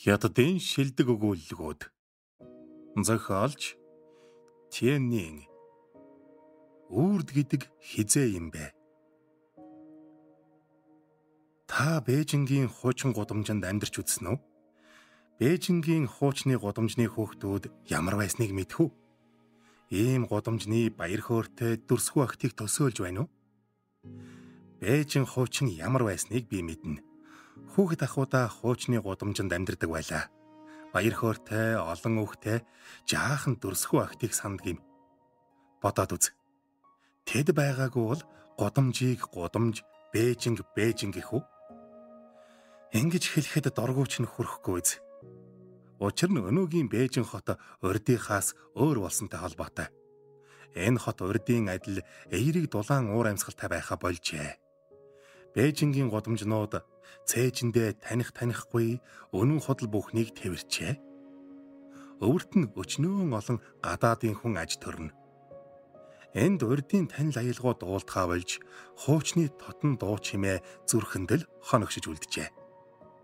Хятадын шилдэг өгүүлэлгүүд зохиолч Тянийн үрд гэдэг хизээ юм бэ? Та Бээжингийн хуучин гудамжинд амьдарч үзсэн үү? Бээжингийн хуучны гудамжны хөөхтүүд ямар байсныг мэдэх үү? Ийм гудамжны баяр хөөртэй дүрсгүй охтыг төсөөлж байна уу? Бээжин хуучин ямар байсныг би мэднэ. Хүүхэд ахуудаа хуучны гудамжинд амьдардаг байлаа. Баяр хөөртэй, олон хүүхтэй, жаахан дүрсгүй охтыг санддаг юм. Бодоод үз. Тэд байгаагүй бол гудамжийг гудамж, Бээжинг гэх үү? Ингэж хэлэхэд доргууч нь хүрэхгүй үз. Учир нь өнөөгийн Бээжин хот урдийнхаас өөр болсонтой холбоотой. Энэ хот урдын адил эерэг дулаан уур амьсгалтай байхаа болжээ. Бээжингийн гудамжнууд цээжиндээ танихгүй өнөн худал бүхнийг тэрвэрчээ. Өвөрт нь өчнөөн олон гадаадын хүн аж төрнө. Энд урдын танил аялгууд уултгаа болж хуучны тотон дуу чимээ зүрхэндэл хоногшиж үлджээ.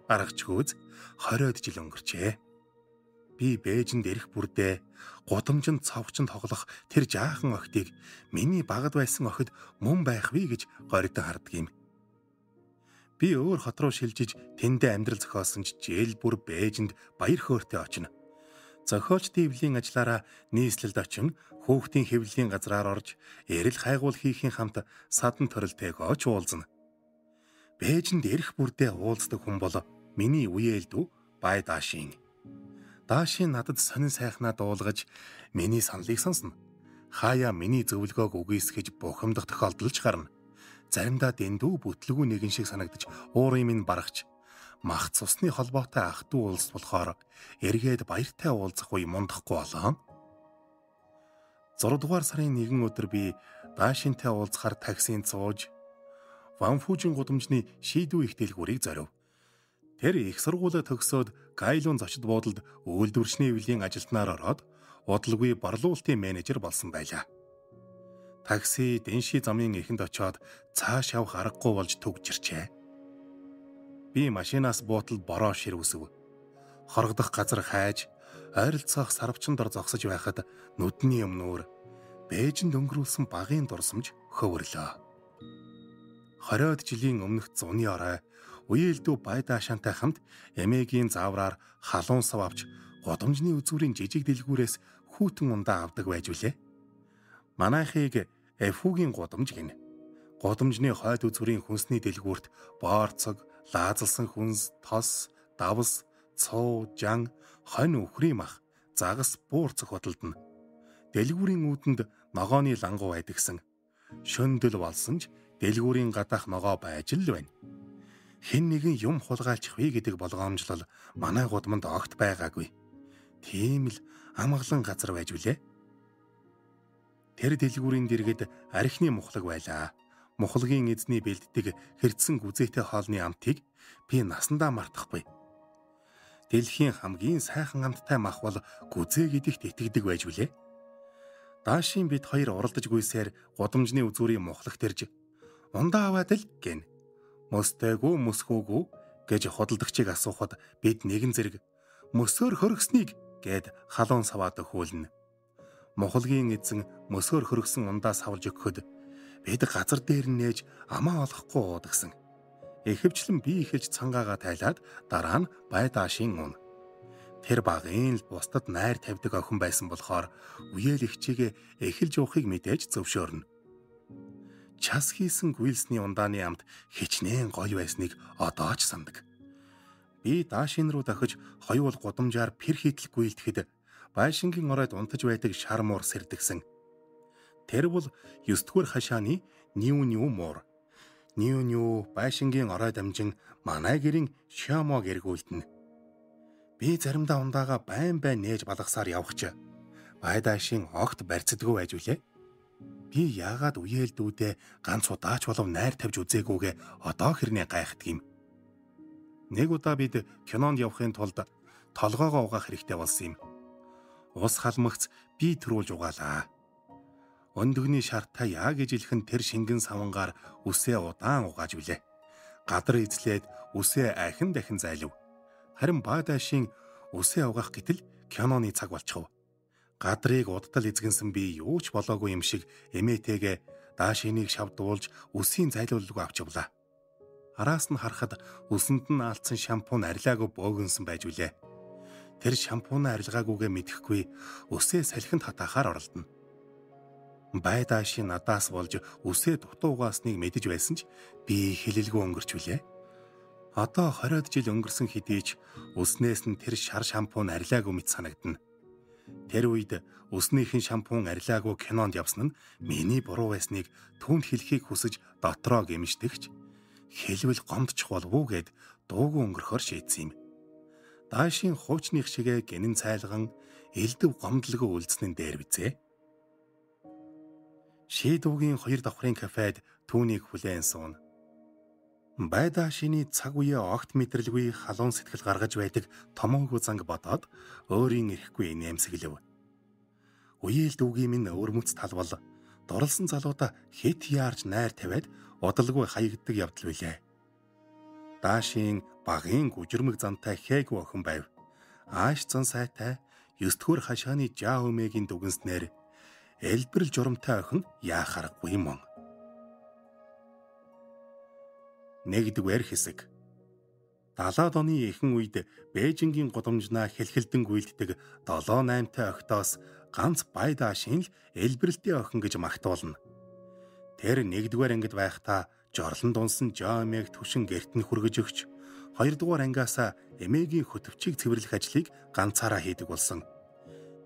Аргачгүйз 20 жил өнгөрчээ. Би Бээжинд ирэх бүрдээ гудамжинд цовчон тоглох тэр жаахан охтыг миний багад байсан охид мөн байх вэ гэж горьдон харддаг юм. Би өөр хот руу шилжиж тэндээ амьдрал зохиосон ч жил бүр Бээжинд баяр хөөртэй очино. Зохиолч дэвлийн ажлаараа нийслэлд очин хүүхдийн хэвлэлийн газраар орж эрэл хайгуул хийхийн хамт садан төрөлтэйгөө ч уулзна. Бээжинд ирэх бүрдээ уулздаг хүн бол миний үеэл дүү Бай Даашин. Даашин надад сонин сайхнаа дуулгаж миний саналыг сонсно. Хаяа миний зөвлөгөөг үгүйсгэж бухимдах тохиолдол ч гарна. Заримдаа дэндүү бүтлгүй нэгэн шиг санагдаж уурын минь барахч мах цусны холбоотой ах トゥ улс болохоор эргээд баяртай уулзах үе мундахгүй болоо. 6 дугаар сарын 1 өдөр би Даашинтай уулзахаар таксинд сууж Ванфужин гудамжны шийдвүү их дэлгүүрийг зорив. Тэр их сургуулаа төгсөөд Гайлун зочид буудалд үйлдвэрчний эвлийн ажилтнаар ороод удалгүй борлуулалтын менежер болсон байлаа. Такси Дэнши замын эхэнд очоод цааш явах аргагүй болж төгжирчээ. Би машинаас буутал бороо ширвэсв. Хоргодох газар хайж, ойролцоох сарвчин дор зогсож байхад нүдний өмнөр Бээжинд өнгөрүүлсэн багын дурсамж хөвөрлөө. 20-од жилийн өмнөх зуны орой үеэлдүү Бай Даашинтай хамт эмээгийн заавраар халуун сав авч гудамжны үзүүрийн жижиг дэлгүүрээс хүүтэн ундаа авдаг байж үлээ. Манайхыг Эфүүгийн гудамж гэнэ. Гудамжны хойд үзүүрийн хүнсний дэлгүүрт боорцог, лаазалсан хүнс, тос, давс, цуу, жан, хонь үхрийн мах, загас буурц хөдөлдөн. Дэлгүүрийн үүдэнд ногооны лангуу байдагсан. Шөндөл болсон ч дэлгүүрийн гадаах ногоо байж л байна. Хэн нэгэн юм хулгайлчих вэ гэдэг болгоомжлол манай гудамд огт байгаагүй. Тийм л амгалан газар байж үлээ. Тэр дэлгүүрийн дэргэд архины мухлаг байлаа. Мухлагийн эзний бэлддэг хэрдсэн гүзээтэй хоолны амтыг би насандаа мартахгүй. Дэлхийн хамгийн сайхан амттай мах бол гүзээ гэдэгт итгэдэг байж үлээ. Даашин бид хоёр уралдаж гүйсээр гудамжны үзүүрийн мухлаг тэрж ундаа аваад л гэн. Мөстэйгүү мөсхүүгүү гэж худалдагчийг асуухад бид нэгэн зэрэг мөсөөр хөргснийг гэд халуун саваад өгүүлнэ. Мухлагийн эзэн мөсөөр хөргсөн ундаа савлж өгөхөд бид газар дээр нээж амаа олохгүй уудагсан. Ихэвчлэн би эхэлж цангаагаа тайлаад дараа нь Бай Даашин ун. Тэр багын л бусдад найр тавьдаг охин байсан болохоор үеэл ихчигээ эхэлж уухыг мэдээж зөвшөөрнө. Час хийсэн гүйлсний ундааны амт хичнээн гоё байсныг одоо ч сандаг. Би Даашин руу дахиж хоёул гудамжаар пэр хийтэл гүйлдэхэд Байшингийн оройд унтаж байдаг шар муур сэрдэгсэн. Тэр бол 9-р хашааны Нью муур. Нью Байшингийн оройд амжин манай гэрийн Шамог эргүүлдэнэ. Би заримдаа ундаагаа байн нээж балгасаар явах. Бай Даашин огт барьцдаггүй байж үлээ. Би яагаад үеэлдүүдээ ганц удаач болов найр тавьж үзээгүйгээ одоо хэрнээ гайхдаг юм. Нэг удаа бид кинонд явахын тулд толгоогоо угаах хэрэгтэй болсон юм. Ус халмагц би төрүүлж угаалаа. Өндөгний шартаа яа гэж илхэн тэр шингэн савангаар үсээ удаан угааж билээ. Гадар эзлээд үсээ ахин дахин зайлв. Харин баа даашийн үсээ угаах гэтэл киноны цаг болчихов. Гадрыг удтал эзгэнсэн би юу ч болоогүй юм шиг эмээтэйгээ даашиныг шавдуулж үсийн зайлуулгүй авчивлаа. Араас нь харахад үсэнд нь наалцсан шампунь арилаагүй бөөгнсөн байж үлээ. Тэр шампунаа арилгаагүйгээ мэдэхгүй үсээ салхинд хатаахаар оролдоно. Бай даашийн надаас болж үсээ дутуу угаасныг мэдэж байсан ч би хэлэлгүй өнгөрч үлээ. Одоо 20 жил өнгөрсөн хэдий ч үснээс нь тэр шар шампунь арилаагүй мэт санагдана. Тэр үед үснийхэн шампунь арилаагүй кинонд явсан нь миний буруу байсныг түүнд хэлхийг хүсэж дотроо гэмждэгч хэлвэл гомдчих болов уу гэд дуугүй өнгөрөхөр шийдсэн юм. Даашийн хуучных шигээ гинэн цайлган элдв гомдлого үлдснэн дээр бизээ. Шийдвгийн 2 давхрын кафед түүнийг хүлээн суун. Бай даашины цаг үе огт мэдрэлгүй халуун сэтгэл гаргаж байдаг томоогүй занг бодоод өөрийн ирэхгүй нэмсэглэв. Үеэл дүүгийн минь өвөрмөц талбал дурлсан залуудаа хит яарч найр тавиад удалгүй хаягддаг явдал билээ. Даашийн багын гүжирмэг зантай хээгүй охин байв. Ааш зан сайтай 9 дугаар хашааны жаа өмегийн дүгнснээр элбэрл журамтай охин яах аргагүй мөн. 1-р хэсэг. 70-аад оны ихэнх үед Бээжингийн гудамжнаа хэлхэлдэн гүйлддэг 7-8-тай охидоос ганц Бай даашийн л элбэрэлтэй охин гэж магтуулна. Тэр 1-р ангид байхдаа жорлон дунсан жаамыг түшин гэрт нь хүргэж өгч 2-р ангиасаа эмээгийн хөтөвчийг цэвэрлэх ажлыг ганцаараа хийдэг болсон.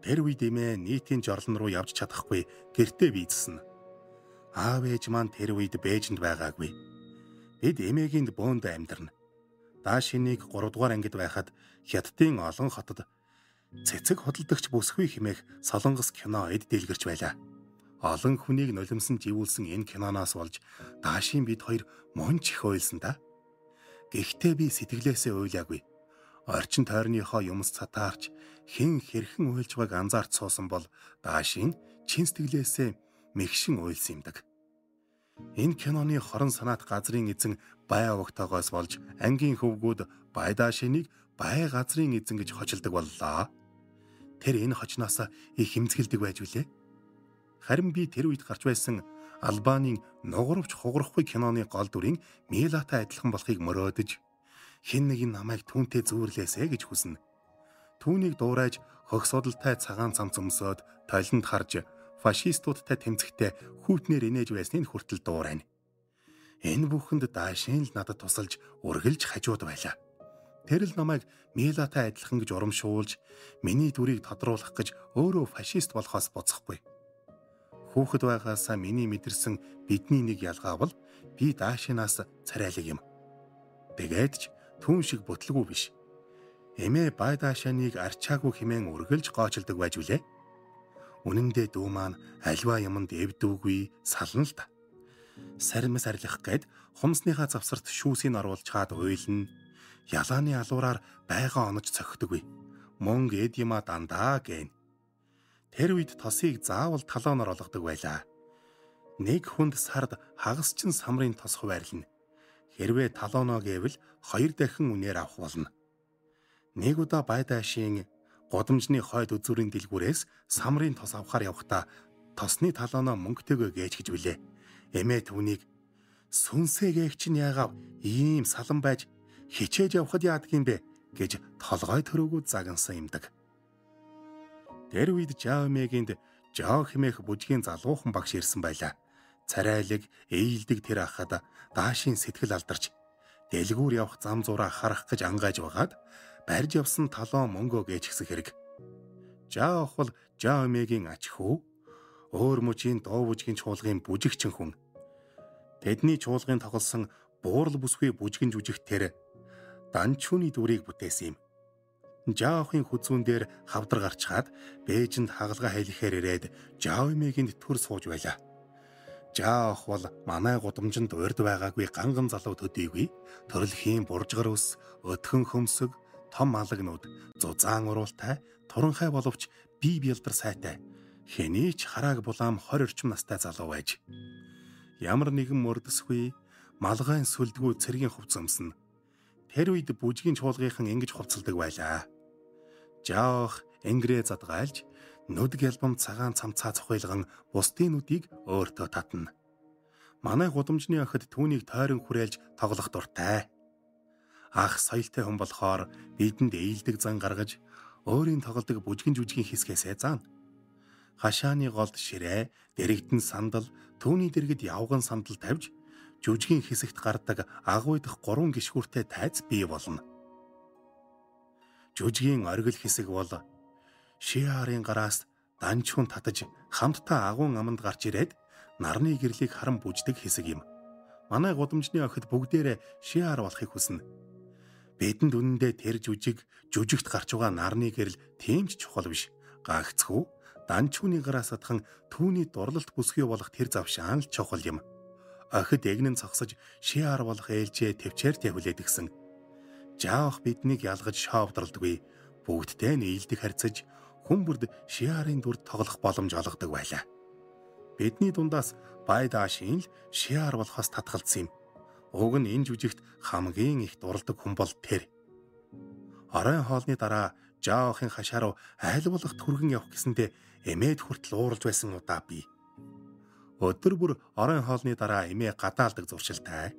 Тэр үед эмээ нийтийн жорлон руу явж чадахгүй гэртээ бийцсэн. Аав ээж маань тэр үед Бээжинд байгаагүй. Бид эмээгийн бөөнд амьдарна. Даашиныг 3-р ангид байхад Хятадын олон хотод цэцэг худалдагч бүсгүй хэмээх солонгос кино эд дэлгэрч байлаа. Олон хүнийг нулимсан живүүлсэн энэ киноноос болж Даашийн бид хоёр мөн ч их уйлсан да. Гэхдээ би сэтгэлээсээ уйлаагүй. Орчин тойрныхоо юмс цатаарч хэн хэрхэн уйлж байгааг анзаарч суусан бол Даашийн чин сэтгэлээсээ мэгшин уйлсан юмдаг. Энэ киноны хорон санаат газрын эзэн Бай овогтойгоос болж ангийн хөвгүүд Бай даашиныг Бай газрын эзэн гэж хочилдог боллоо. Тэр энэ хочноос их хэмзгэлдэг байж үлээ. Харин би тэр үед гарч байсан Албанийн нугуравч хугарахгүй киноны гол дүрийн Милатай адилхан болохыг мөрөөдөж хэн нэг нь намайг түүнтэй зүүрлээсэ гэж хүснэ. Түүнийг дуурайж хөх судалтай цагаан цамц өмсөөд толинд харж фашистуудтай тэмцэхдээ хүүтнээр инээж байсныг хүртэл дуурайна. Энэ бүхэнд Даашин л надад тусалж үргэлж хажууд байлаа. Тэр л намайг Милатай адилхан гэж урамшуулж миний дүрийг тодруулах гэж өөрөө фашист болохоос буцахгүй. Хүүхэд байгаасаа миний мэдэрсэн бидний нэг ялгаа бол би Даашинаас царайлаг юм. Тэгээд ч түүн шиг бүтлгүй биш. Эмээ Бай даашиныг арчаагүй хэмээн үргэлж гоочилдог байж үлээ. Үнэн дээр дүү маань альва юмд эвдүүгүй сална л та. Сармас арилах гээд хумсныхаа завсарт шүүсийг оруулж хаад уйлна. Ялааны алуураар байга онож цохидоггүй. Мөн эд юма дандаа гэн. Тэр үед тосыг заавал талаанаар олгодог байлаа. Нэг хүнд сард хагасчин самрын тос хуваарлна. Хэрвээ талаанаа гэвэл 2 дахин үнээр авах болно. Нэг удаа Бай даашийн гудамжны хойд үзүүрийн дэлгүүрээс самрын тос авахаар явхдаа тосны талаанаа мөнгөтэйгөө гээж гэж билээ. Эмээ түүнийг сүнсээгч чинь яагаад ийм салан байж хичээж явхад яадаг юм бэ гэж толгой төрөөгөө загнасан юмдаг. Тэр үед Жаомегэнд Жоо хэмээх бүжгийн залуухан багш ирсэн байлаа. Царайлаг, ээлдэг тэр ахад Даашийн сэтгэл алдарч дэлгүүр явах зам зураа харах гэж ангаж байгаад барьж явсан талон мөнгөө гээчихсэн хэрэг. Жаа охвол Жаомегийн ач хүү, өөр мужийн дуу бүжгийн чуулгын бүжигчин хүн. Тэдний чуулгын тоглосон буурал бүсгүй бүжгэн жүжигт тэр данчууны дүрийг бүтээсэн юм. Жаохын хүзүүн дээр хавдар гарчхаад Бээжинд хагалгаа хэлэхээр ирээд Жаомегэнд төр сууж байлаа. Жаох бол манай гудамжинд урд байгаагүй ганган залуу төдийгүй төрөлхийн буржгар ус, өтгөн хөмсөг, том алагнууд, зузаан уруултай, туранхай боловч бие бялдар сайтай, хэний ч харааг булаам 20 орчим настай залуу байж. Ямар нэгэн мөрдөсгүй, малгайн сүлдгүү цэргийн хувц өмснө. тэр үед бүжгийн чуулгынхан ингэж хувцалдаг байлаа. Жаах энгэрээ задгаалж нүд гялбам цагаан цамцаа цохилган бусдын нүдийг өөртөө татна. Манай гудамжны охид түүнийг тойрон хүрээлж тоглох дуртай. Ах соёлтой хүн болохоор бидэнд ээлдэг зан гаргаж өөрийн тоглодог бүжгэн жүжгийн хэсгээсээ заана. Хашааны голд ширээ, дэрэгдэн сандал, түүний дэргэд явган сандал тавьж жүжгийн хэсэгт гардаг агуй дахь 3 гишгүүртэй тайз бий болно. Жүжгийн оргил хэсэг бол шиарын гараас данчхун татаж хамтдаа агуун аманд гарч ирээд нарны гэрлийг харан бүждэг хэсэг юм. Манай гудамжны охид бүгдээрээ шиар болохыг хүснэ. Бидэнд үнэндээ тэр жүжигт гарч байгаа нарны гэрэл тийм ч чухал биш. Гагцхүү данчхууны гараас адхан түүний дурлалт бүсгүй болох тэр завшаан л чухал юм. Охид эгнэн цогсож шиар болох ээлжээ төвчээр тавилээд гисэн. Жаах биднийг ялгаж шоовдралдаггүй. Бүгдтэй нийлдэг харьцаж хүмүүрд шиарын дүрд тоглох боломж олгодог байлаа. Бидний дундаас Байдаашийн л шиар болохоос татгалцсан юм. Уг нь энэ жүжигт хамгийн их дурладаг хүн бол тэр. Оройн хоолны дараа Жаахын хашаа руу айл болох түргэн явах гэсэндээ эмээд хүртэл ууралж байсан удаа бий. Өдөр бүр оройн хоолны дараа эмээ гадаалдаг зуршилтай.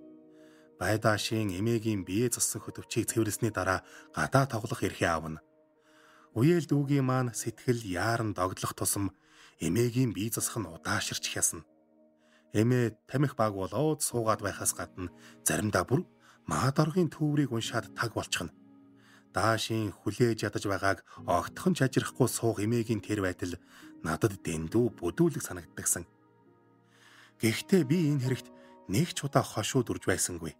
Байдаашийн эмээгийн бие зассан хөтөвчийг цэвэрлсэний дараа гадаа тоглох эрхээ авна. Үеэл дүүгийн маань сэтгэл яаран догдлох тусам эмээгийн бие засах нь удааширч хясна. Эмээ тамхи баг болоод суугаад байхаас гадна заримдаа бүр маадоргийн төврийг уншаад таг болчихно. Даашийн хүлээж ядаж байгааг огтхон чажирахгүй суух эмээгийн тэр байтал надад дэндүү бүдүүлэг санагддагсан. Гэхдээ би энэ хэрэгт нэг ч удаа хошуу дүрж байсангүй.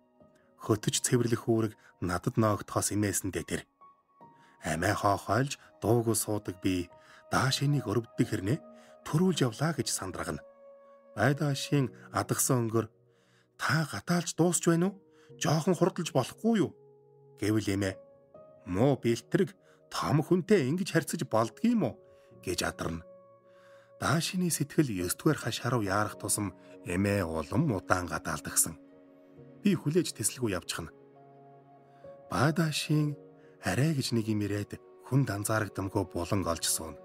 Хөтөж цэвэрлэх үүрэг надад ноогдохоос эмээсэндээ тэр. Амиа хоохойлж дуугүй суудаг би Даашинийг өрөвддөг хэрнээ төрүүлж явлаа гэж сандрагна. Байдаашийн адагсан өнгөр та гатаалж дуусч байна уу? Жоохон хурдалж болохгүй юу? Гэвэл эмээ муу бэлтрэг том хүнтэй ингэж харьцаж болдгийм үү гэж адарна. Даашины сэтгэл 9-р хашаа руу яарах тусам эмээ улам удаан гадаалдагсан. Би хүлээж тэслгүй явчихна. Байдаашийн арай гэж нэг юм ирээд хүнд анзаарагдамгүй булан олж суuna.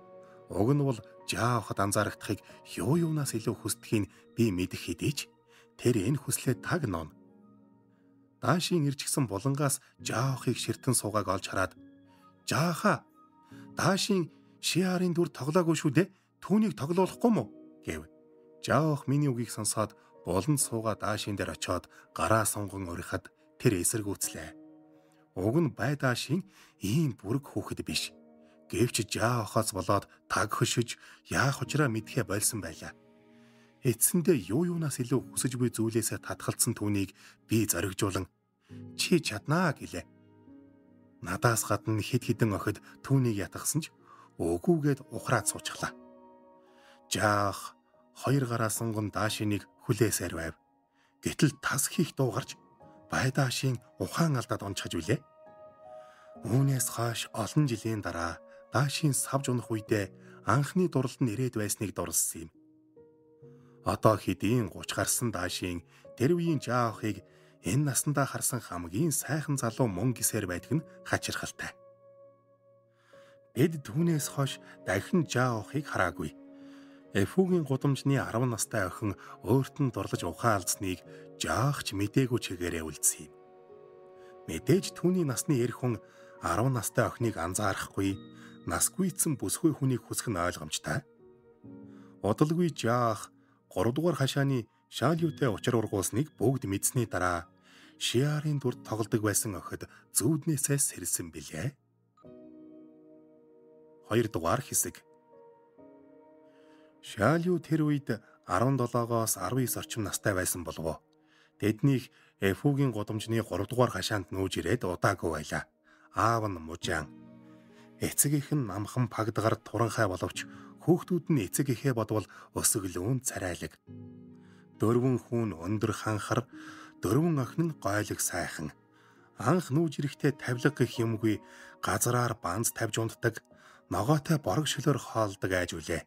Уг нь бол Жаахад анзаарагдахыг юунаас илүү хүсдгийг би мэдэх хэдий ч тэр энэ хүслээ таг ноно. Даашийн ирчихсэн булангаас Жаахыг ширтэн суугааг олж хараад "Жааха, Даашийн шиарын дүр тоглоогүй шүү дээ. Түүнийг тоглоулахгүй мó?" гэв. Жаах миний үгийг сонсоод буланд суугаа Даашийн дээр очиод гараа сунган урихад тэр эсэргүүцлээ. Уг нь Байдаашийн ийм бүрэг хүүхэд биш. Гэвч Жаахаас болоод таг хөшөж яах учраа мэдхээ болсон байлаа. Эцсэндээ юунаас илүү хүсэж буй зүйлээсээ татгалцсан түүнийг би зоригжуулан "Чи чаднаа" гэлээ. Надаас гадна хэд хэдэн охид түүнийг ятгсан ч өгүүгээд ухраад суучихлаа. Жаах 2 гараа сунган Даашиныг хүлээсээр байв. Гэтэл тас хийх дуу гарч Байдаашийн ухаан алдаад онцгож билээ. Үүнээс хойш олон жилийн дараа Даашийн савж унах үедээ анхны дурлал нь ирээд байсныг дурлсан юм. Одоо хэдийн 30 гарсан Даашийн тэр үеийн Жаахыг энэ насандаа харсан хамгийн сайхан залуу мөн гисээр байдаг нь хачирхалтай. Бид түүнээс хойш дахин Жаахыг хараагүй. Эфүүгийн гудамжны 10 настай охин өөрт нь дурлаж ухаан алдсныг Жаах ч мэдээгүй чигээрээ үлдсэн юм. Мэдээж түүний насны эр хүн 10 настай охиныг анзаарахгүй, насгүйцэн бүсгүй хүнийг хүсэх нь ойлгомжтой. Удалгүй Жаах 3 дугаар хашааны шаалюутай учир ургуусныг бүгд мэдсэний дараа шиарын дүрд тоглодог байсан охид зүүднээсээ сэрсэн билээ. 2 дугаар хэсэг. Шаалю тэр үед 17-оос 19 орчим настай байсан болов. Тэднийг Эфүүгийн гудамжны 3 дугаар хашаанд нүүж ирээд удаагүй байлаа. Аав нь мужаан. Эцэг их нь намхан пагдгаар туранхай боловч хүүхдүүд нь эцэг ихээ бодвол өсөглөөн царайлаг. 4 хүн өндөр ханхар, 4 охин нь гойлог сайхан. Анх нүүж ирэхдээ тавлиг гэх юмгүй газраар банз тавьж унтдаг, ногоотой борог шөлөөр хоолдог айж үлээ.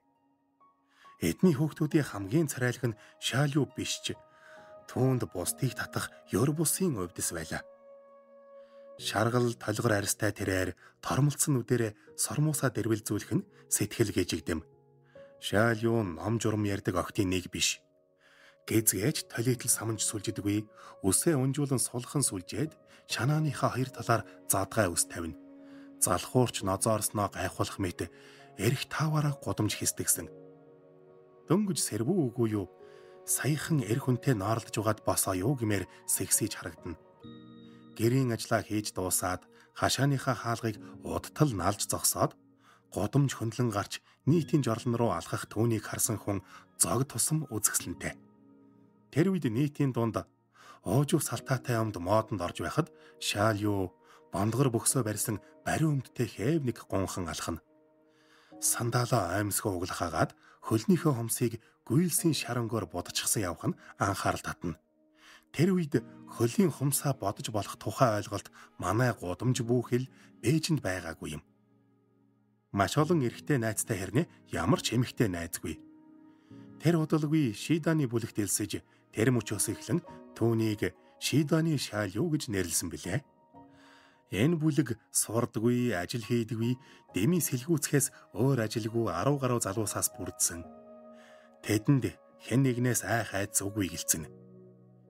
Эдний хүүхдүүдийн хамгийн царайлаг нь Шаалю биш ч түүнд бусдыг татах ёр бусын өвдөс байлаа. Шаргал толгор арьстай тэрээр тормолцсон нүдэрээ сормуусаа дэрвэлзүүлэх нь сэтгэл гжигдэм. Шаал юу ном журам ярьдаг охтын нэг биш. Гэзгээж толитл саманж сүлждэггүй, үсээ унжуулан сулхан сүлжээд шанааныхаа хоёр талаар задгай үс тавина. Залхуурч нозоорсноо гайхуулах мэт эрх тааваараа гудамж хэсдэгсэн. Дөнгөж сэрвүү үгүй юу? Саяхан эрх хүнтэй нооролдож угаад босоо юу гэмээр сэгсэж харагдана. Гэрийн ажлаа хийж дуусаад хашааныхаа хаалгыг удтал налж зогсоод гудамж хөндлөн гарч нийтийн жорлон руу алхах түүнийг харсан хүн зог тусам үзэсгэлэнтэй. Тэр үед нийтийн дунд уужив салтаатай өмд модонд орж байхад шаал юу бондгор бөхсөө барьсан барин өмдтэй хээв нэг гунхан алхана. Сандаалаа аймсгоо углахаагаад хөлнийхөө хомсыг гүйлсийн шарангоор будчихсан явх нь анхаарал татна. Тэр үед хөлийн хумсаа бодож болох тухай ойлголт манай гудамж бүхэл Бээжинд байгаагүй юм. Маш олон эрэгтэй найзтай хэрнээ ямар ч эмэгтэй найзгүй. Тэр удалгүй Шиданы бүлэгт элсэж тэр мөчөөс эхлэн түүнийг Шиданы шаал юу гэж нэрлсэн билээ. Энэ бүлэг сурдаггүй, ажил хийдэггүй, дэмий сэлгүүцхээс өөр ажилгүй 10 гаруй залуусаас бүрдсэн. Тэдэнд хэн нэгнээс айц үгүй гэлцэн.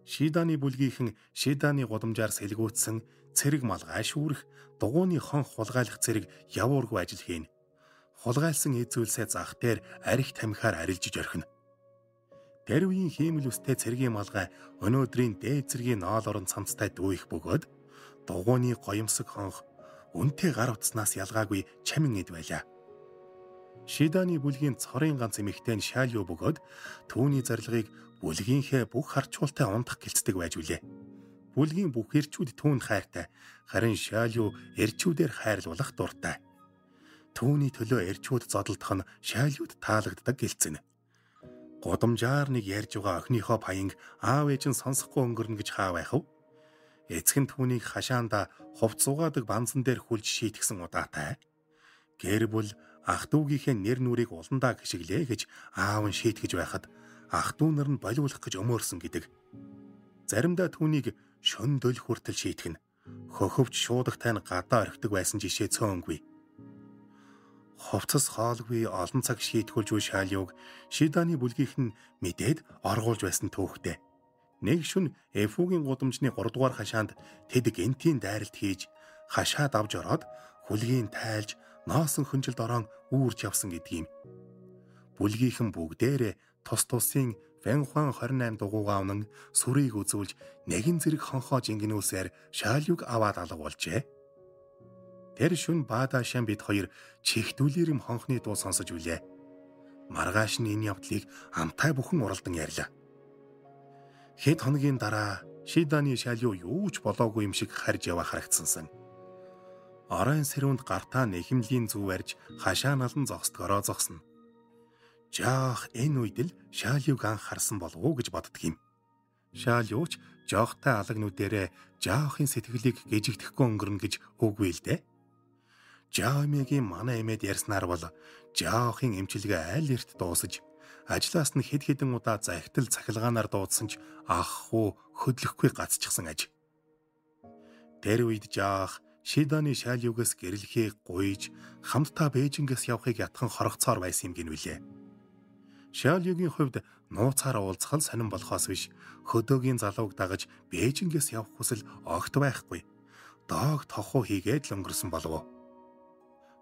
Шиданы бүлгийнхэн Шиданы гудамжаар сэлгүүцсэн цэрэг малгай шүүрэх, дугууны хонх хулгайлах зэрэг явуургүй ажил хийн. Хулгайлсан эзүүлсээ зах дээр арх тамхиар арилжиж орхино. Тэр үеийн хиймэл үстэй цэргийн малгай өнөөдрийн дээд цэргийн ноол орон цамцтай дүүх бөгөөд дугууны гоёмсог хонх үнтэй гар утаснаас ялгаагүй чамин эд байлаа. Шиданы бүлгийн цорын ганц эмэгтэй нь шаал юу бөгөөд түүний зарилгыг бүлгийнхээ бүх харчуултай ундах гэлцдэг байж үлээ. Бүлгийн бүх эрчүүд түүнд хайртай, харин шаал юу эрчүүдээр хайрлуулах дуртай. Түүний төлөө эрчүүд зодолдох нь шаал юуд таалагддаг гэлцэнэ. Гудамжаар нэг ярьж байгаа охиныхоо паянг аав ээж нь сонсохгүй өнгөрнө гэж хаа байх вэ? Эцэг нь түүнийг хашаанда хувц угаадаг банзан дээр хүлж шийтгсэн удаатай. Гэр бүл ах дүүгийнхээ нэр нүрийг уландаа гიშгэлээ гэж аав нь шийтгэж байхад ах дүү нар нь болиулах гэж өмөөрсөн гэдэг. Заримдаа түүнийг шөн дөл хүртэл шийтгэн. Хөхөвч шуудагтай нь гадаа орхидог байсан жишээ цөөнгүй. Хувцас хоолгүй олон цаг шийтгүүлж буй шаал юуг Шиданы бүлгийнх нь мэдээд оргуулж байсан түүхтэй. Нэг шөнө Эфүүгийн гудамжны 3 дугаар хашаанд тэд гентийн дайралт хийж хашаад авж ороод хүлгийн тайлж ноосон хөнжилд орон үүрч явсан гэдгийм. Бүлгийнхэн бүгдээрээ тус тусын Вэнхуан 28 дугуйгаа унан сүрийг үзүүлж нэгэн зэрэг хонхоо жингэнүүлсээр шаал юг аваад алга болжээ. Тэр шөнө баадашаан бид хоёр чихдүүлэрэм хонхны дуу сонсож үлээ. Маргааш нь энэ явдлыг амтай бүхэн уралдан ярьлаа. Хэд хоногийн дараа Шиданы шаал юу ч болоогүй юм шиг харж яваа харагдсансан. Оройн сэрүүнд гартаа нэхэмлийн зүв барьж хашаа налан зогсдгороо зогсно. Жаах энэ үед л шаал юг анх харсан болов уу гэж боддгийм. Шаал юуч жоохтой алаг нүдэрээ жаахын сэтгэлийг гжигдэхгүй өнгөрнө гэж үгүй л дээ. Жаамигийн манай эмээд ярьснаар бол жаахын эмчилгээ аль эрт дуусаж ажлаас нь хэд хэдэн удаа захидал цахилгаанаар дуудсан ч ах уу хөдлөхгүй гацчихсан аж. Тэр үед жаах Шиданы шаал югээс гэрлэхийг гуйж хамтдаа Бээжингээс явахыг ятхан хорогцоор байсан юм гинвүлээ. Шаал югийн хувьд нууцаараа уулзах нь сонирн болохоос биш хөдөөгийн залууг дагаж Бээжингээс явах хүсэл огт байхгүй. Доог тохуу хийгээд л өнгөрсөн болов.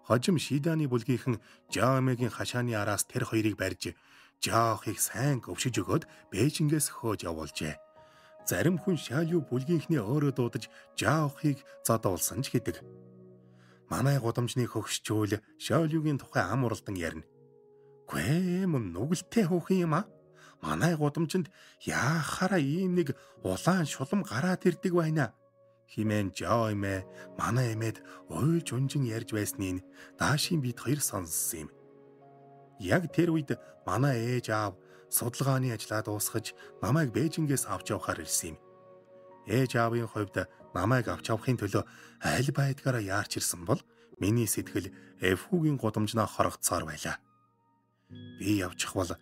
Хожим Шиданы бүлгийнхэн Жаамигийн хашааны араас тэр хоёрыг барьж жаахыг сайн өвшиж өгөөд Бээжингээс хөөж явуулжээ. Зарим хүн шаал юу бүлгийнхний өөрөө дуудаж жаахыг задуулсан ч гэдэг. Манай гудамжны хөгшчүүл шаал юугийн тухай ам уралдан ярина. Гүй мөн нүгэлтэй хөөх юм а? Манай гудамжинд яахаараа ийм нэг улаан шулам гараад ирдэг байна. Химэн жаа эмээ манай эмээд уйлж унжин ярьж байсныг даашийн бид хоёр сонссон юм. Яг тэр үед манай ээж аав судалгааны ажлаа дуусгаж намайг Бээжингээс авч явахаар ирсэн юм. Ээж аавын хувьд намайг авч явахын төлөө аль байдгаараа яарч ирсэн бол миний сэтгэл Эфүүгийн гудамжнаа хорогцоор байлаа. Би явчих бол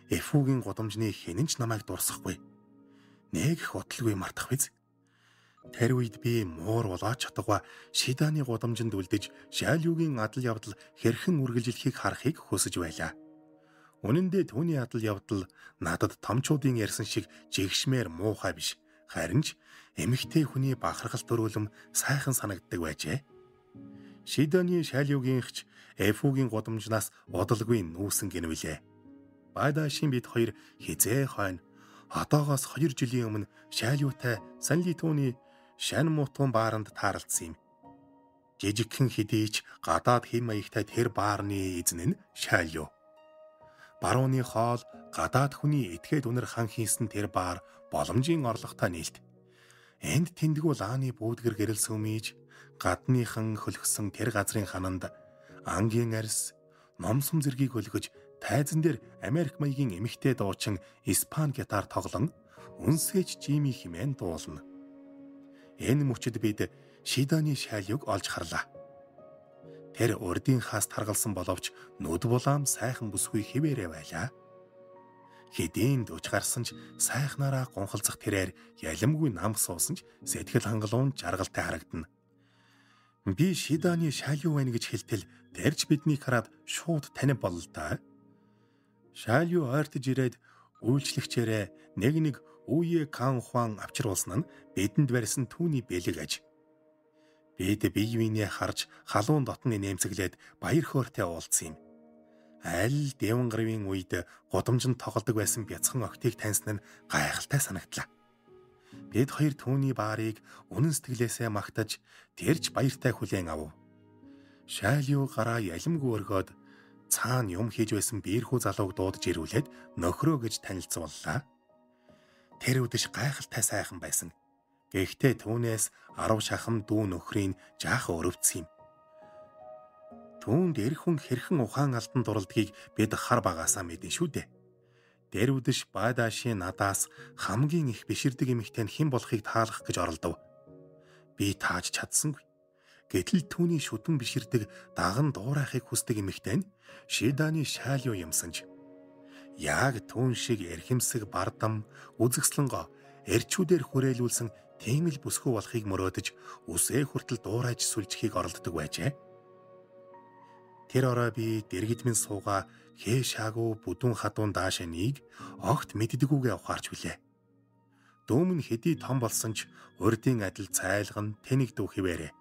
Эфүүгийн гудамжны хинэн ч намайг дурсахгүй. Нэг их уталгүй мартах биз. Тэр үед би муур болооч чадгаа Шиданы гудамжинд үлдэж Шайлюгийн адал явдал хэрхэн үргэлжлэхийг харахыг хүсэж байлаа. Үнэн дээр түүний адал явдал надад томчуудын ярьсан шиг жигшмээр муухай биш. Харин ч эмэгтэй хүний бахархал төрүүлэм сайхан санагддаг байжээ. Шиданы Шайлюгийнч Эфугийн гудамжнаас удалгүй нүүсэн гинвэлээ. Байдашийн бид хоёр хизээ хойно одоогоос 2 жилийн өмнө Шайлютай Санлитууны Шан муутун бааранд таарлцсан юм. Жижигхэн хэдийч гадаад хэм маягтай тэр баарны эзэн нь Шайлю. Барууны хоол гадаад хүний этгээд үнэр хан хийсэн тэр баар боломжийн орлоготой нийлт. Энд тэндгүү лааны бүүдгэр гэрэл сүмийж гадныхан хөлгсөн тэр газрын хананд ангийн арьс, номсом зэргийг хөлгөж тайзан дээр Америк маягийн эмэгтэй дуучин Испани гитар тоглон үнсэж Жими хэмээн дуулна. Энэ мөчөд бид Шиданы Шайлюг олж харлаа. Тэр урдын хаас таргалсан боловч нүд булаам сайхан бүсгүй хിവэрэ байлаа. Хэдийн дууч гарсан ч сайхнараа гонхолцох тэрээр ялимгүй нам суусан ч сэтгэл хангалуун жаргалтай харагдана. Би Шиданы Шайлю байна гэж хэлтэл тэрч биднийг хараад шууд танив боллоо. Шайлю ойртож ирээд үйлчлэгчээрээ нэг Үе Кан Хуан авчруулсан нь бидэнд барьсан түүний бэлэг аж. Бид бие биенээ харж халуун дотны нэмцэглээд баяр хөөртэй уулзсан юм. Аль дэвэн гэрвийн үед гудамжинд тоглодог байсан бяцхан октыг таньсан нь гайхалтай санагдлаа. Бид хоёр түүний баарыг үнэн сэтгэлээсээ магтаж тэрч баяртай хүлээн авав. Шайлю гараа ялимгүй өргөөд цаана юм хийж байсан биерхүү залууг дуудаж ирүүлээд нөхрөө гэж танилцууллаа. Тэр үдэш гайхалтай сайхан байсан. Гэхдээ түүнээс 10 шахам дүү нөхрийн жаахан өрөвдсөн юм. Түүнд эр хүн хэрхэн ухаан алдан дурлдгийг бид хар багасаа мэдэн шүү дээ. Тэр үдэш Байдаши надаас хамгийн их биширдэг эмэгтэй нь хэн болохыг таалах гэж оролдов. Би тааж чадсангүй. Гэтэл түүний шүтэн биширдэг даган дуурайхыг хүсдэг эмэгтэй нь Шиданы Шайлю юмсанж. Яг түүн шиг эрхэмсэг бардам, үзэгслэнгоо эрчүүдээр хүрээлүүлсэн тийм л бүсгүй болохыг мөрөөдөж үсээ хүртэл дуурайж сүлжихийг оролддог байжээ. Тэр орой би дэргэдмэн сууга хээ шаагүй бүдүүн хадуун даашааныг огт мэддэггүйгээ ухаарч билээ. Дөөмн хэдий том болсон ч урдын адил цайлган тэнэг дүү хിവэрэ.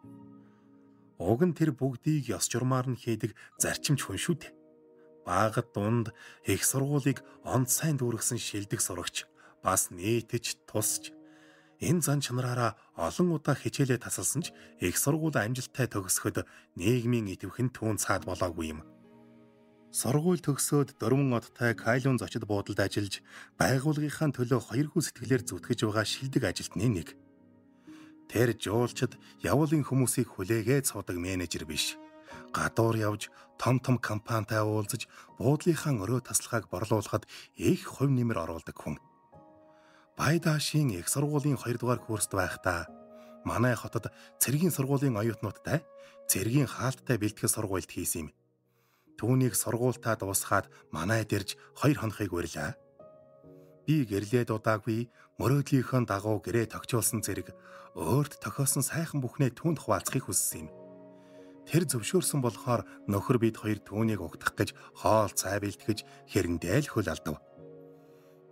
Уг нь тэр бүгдийг ёс журмаар нь хийдэг зарчимч хүн шүү дээ. Баагад дунд их сургуулийг онд сайн дүүргэсэн шилдэг сурагч бас нийтж тусч энэ зан чанараараа олон удаа хичээлээ тасалсан ч их сургууль амжилттай төгсөхөд нийгмийн идэвхэн түүн цаад болоогүй юм. Сургууль төгсөөд 4 одтой Кайлун зочид буудалд ажиллаж байгууллагынхаа төлөө 2 хүү сэтгэлээр зүтгэж байгаа шилдэг ажилтны нэг. Тэр жуулчид явуулын хүмүүсийг хүлээгээд суудаг менежер биш. Гадуур явж том компанитай уулзаж буудлынхаа өрөө таслахааг борлуулахад их хувь нэмэр оруулдаг хүн. Байдашийн их сургуулийн 2 дугаар курст байхдаа манай хотод цэргийн сургуулийн оюутнуудтай цэргийн хаалттай бэлтгэл сургуульд хийсэн юм. Түүнийг сургуультаа дуусгаад манайд ирж 2 хонохыг урилаа. Би гэрлээд удаагүй мөрөөдлийнхөө дагуу гэрээ тогтчулсан зэрэг өөрт тохиосон сайхан бүхнээ түүнд хуваалцахыг хүссэн юм. Тэр зөвшөөрсөн болохоор нөхөр бид хоёр түүнийг угтах гэж хоол цай бэлтгэж хэрэндээ л хөл алдав.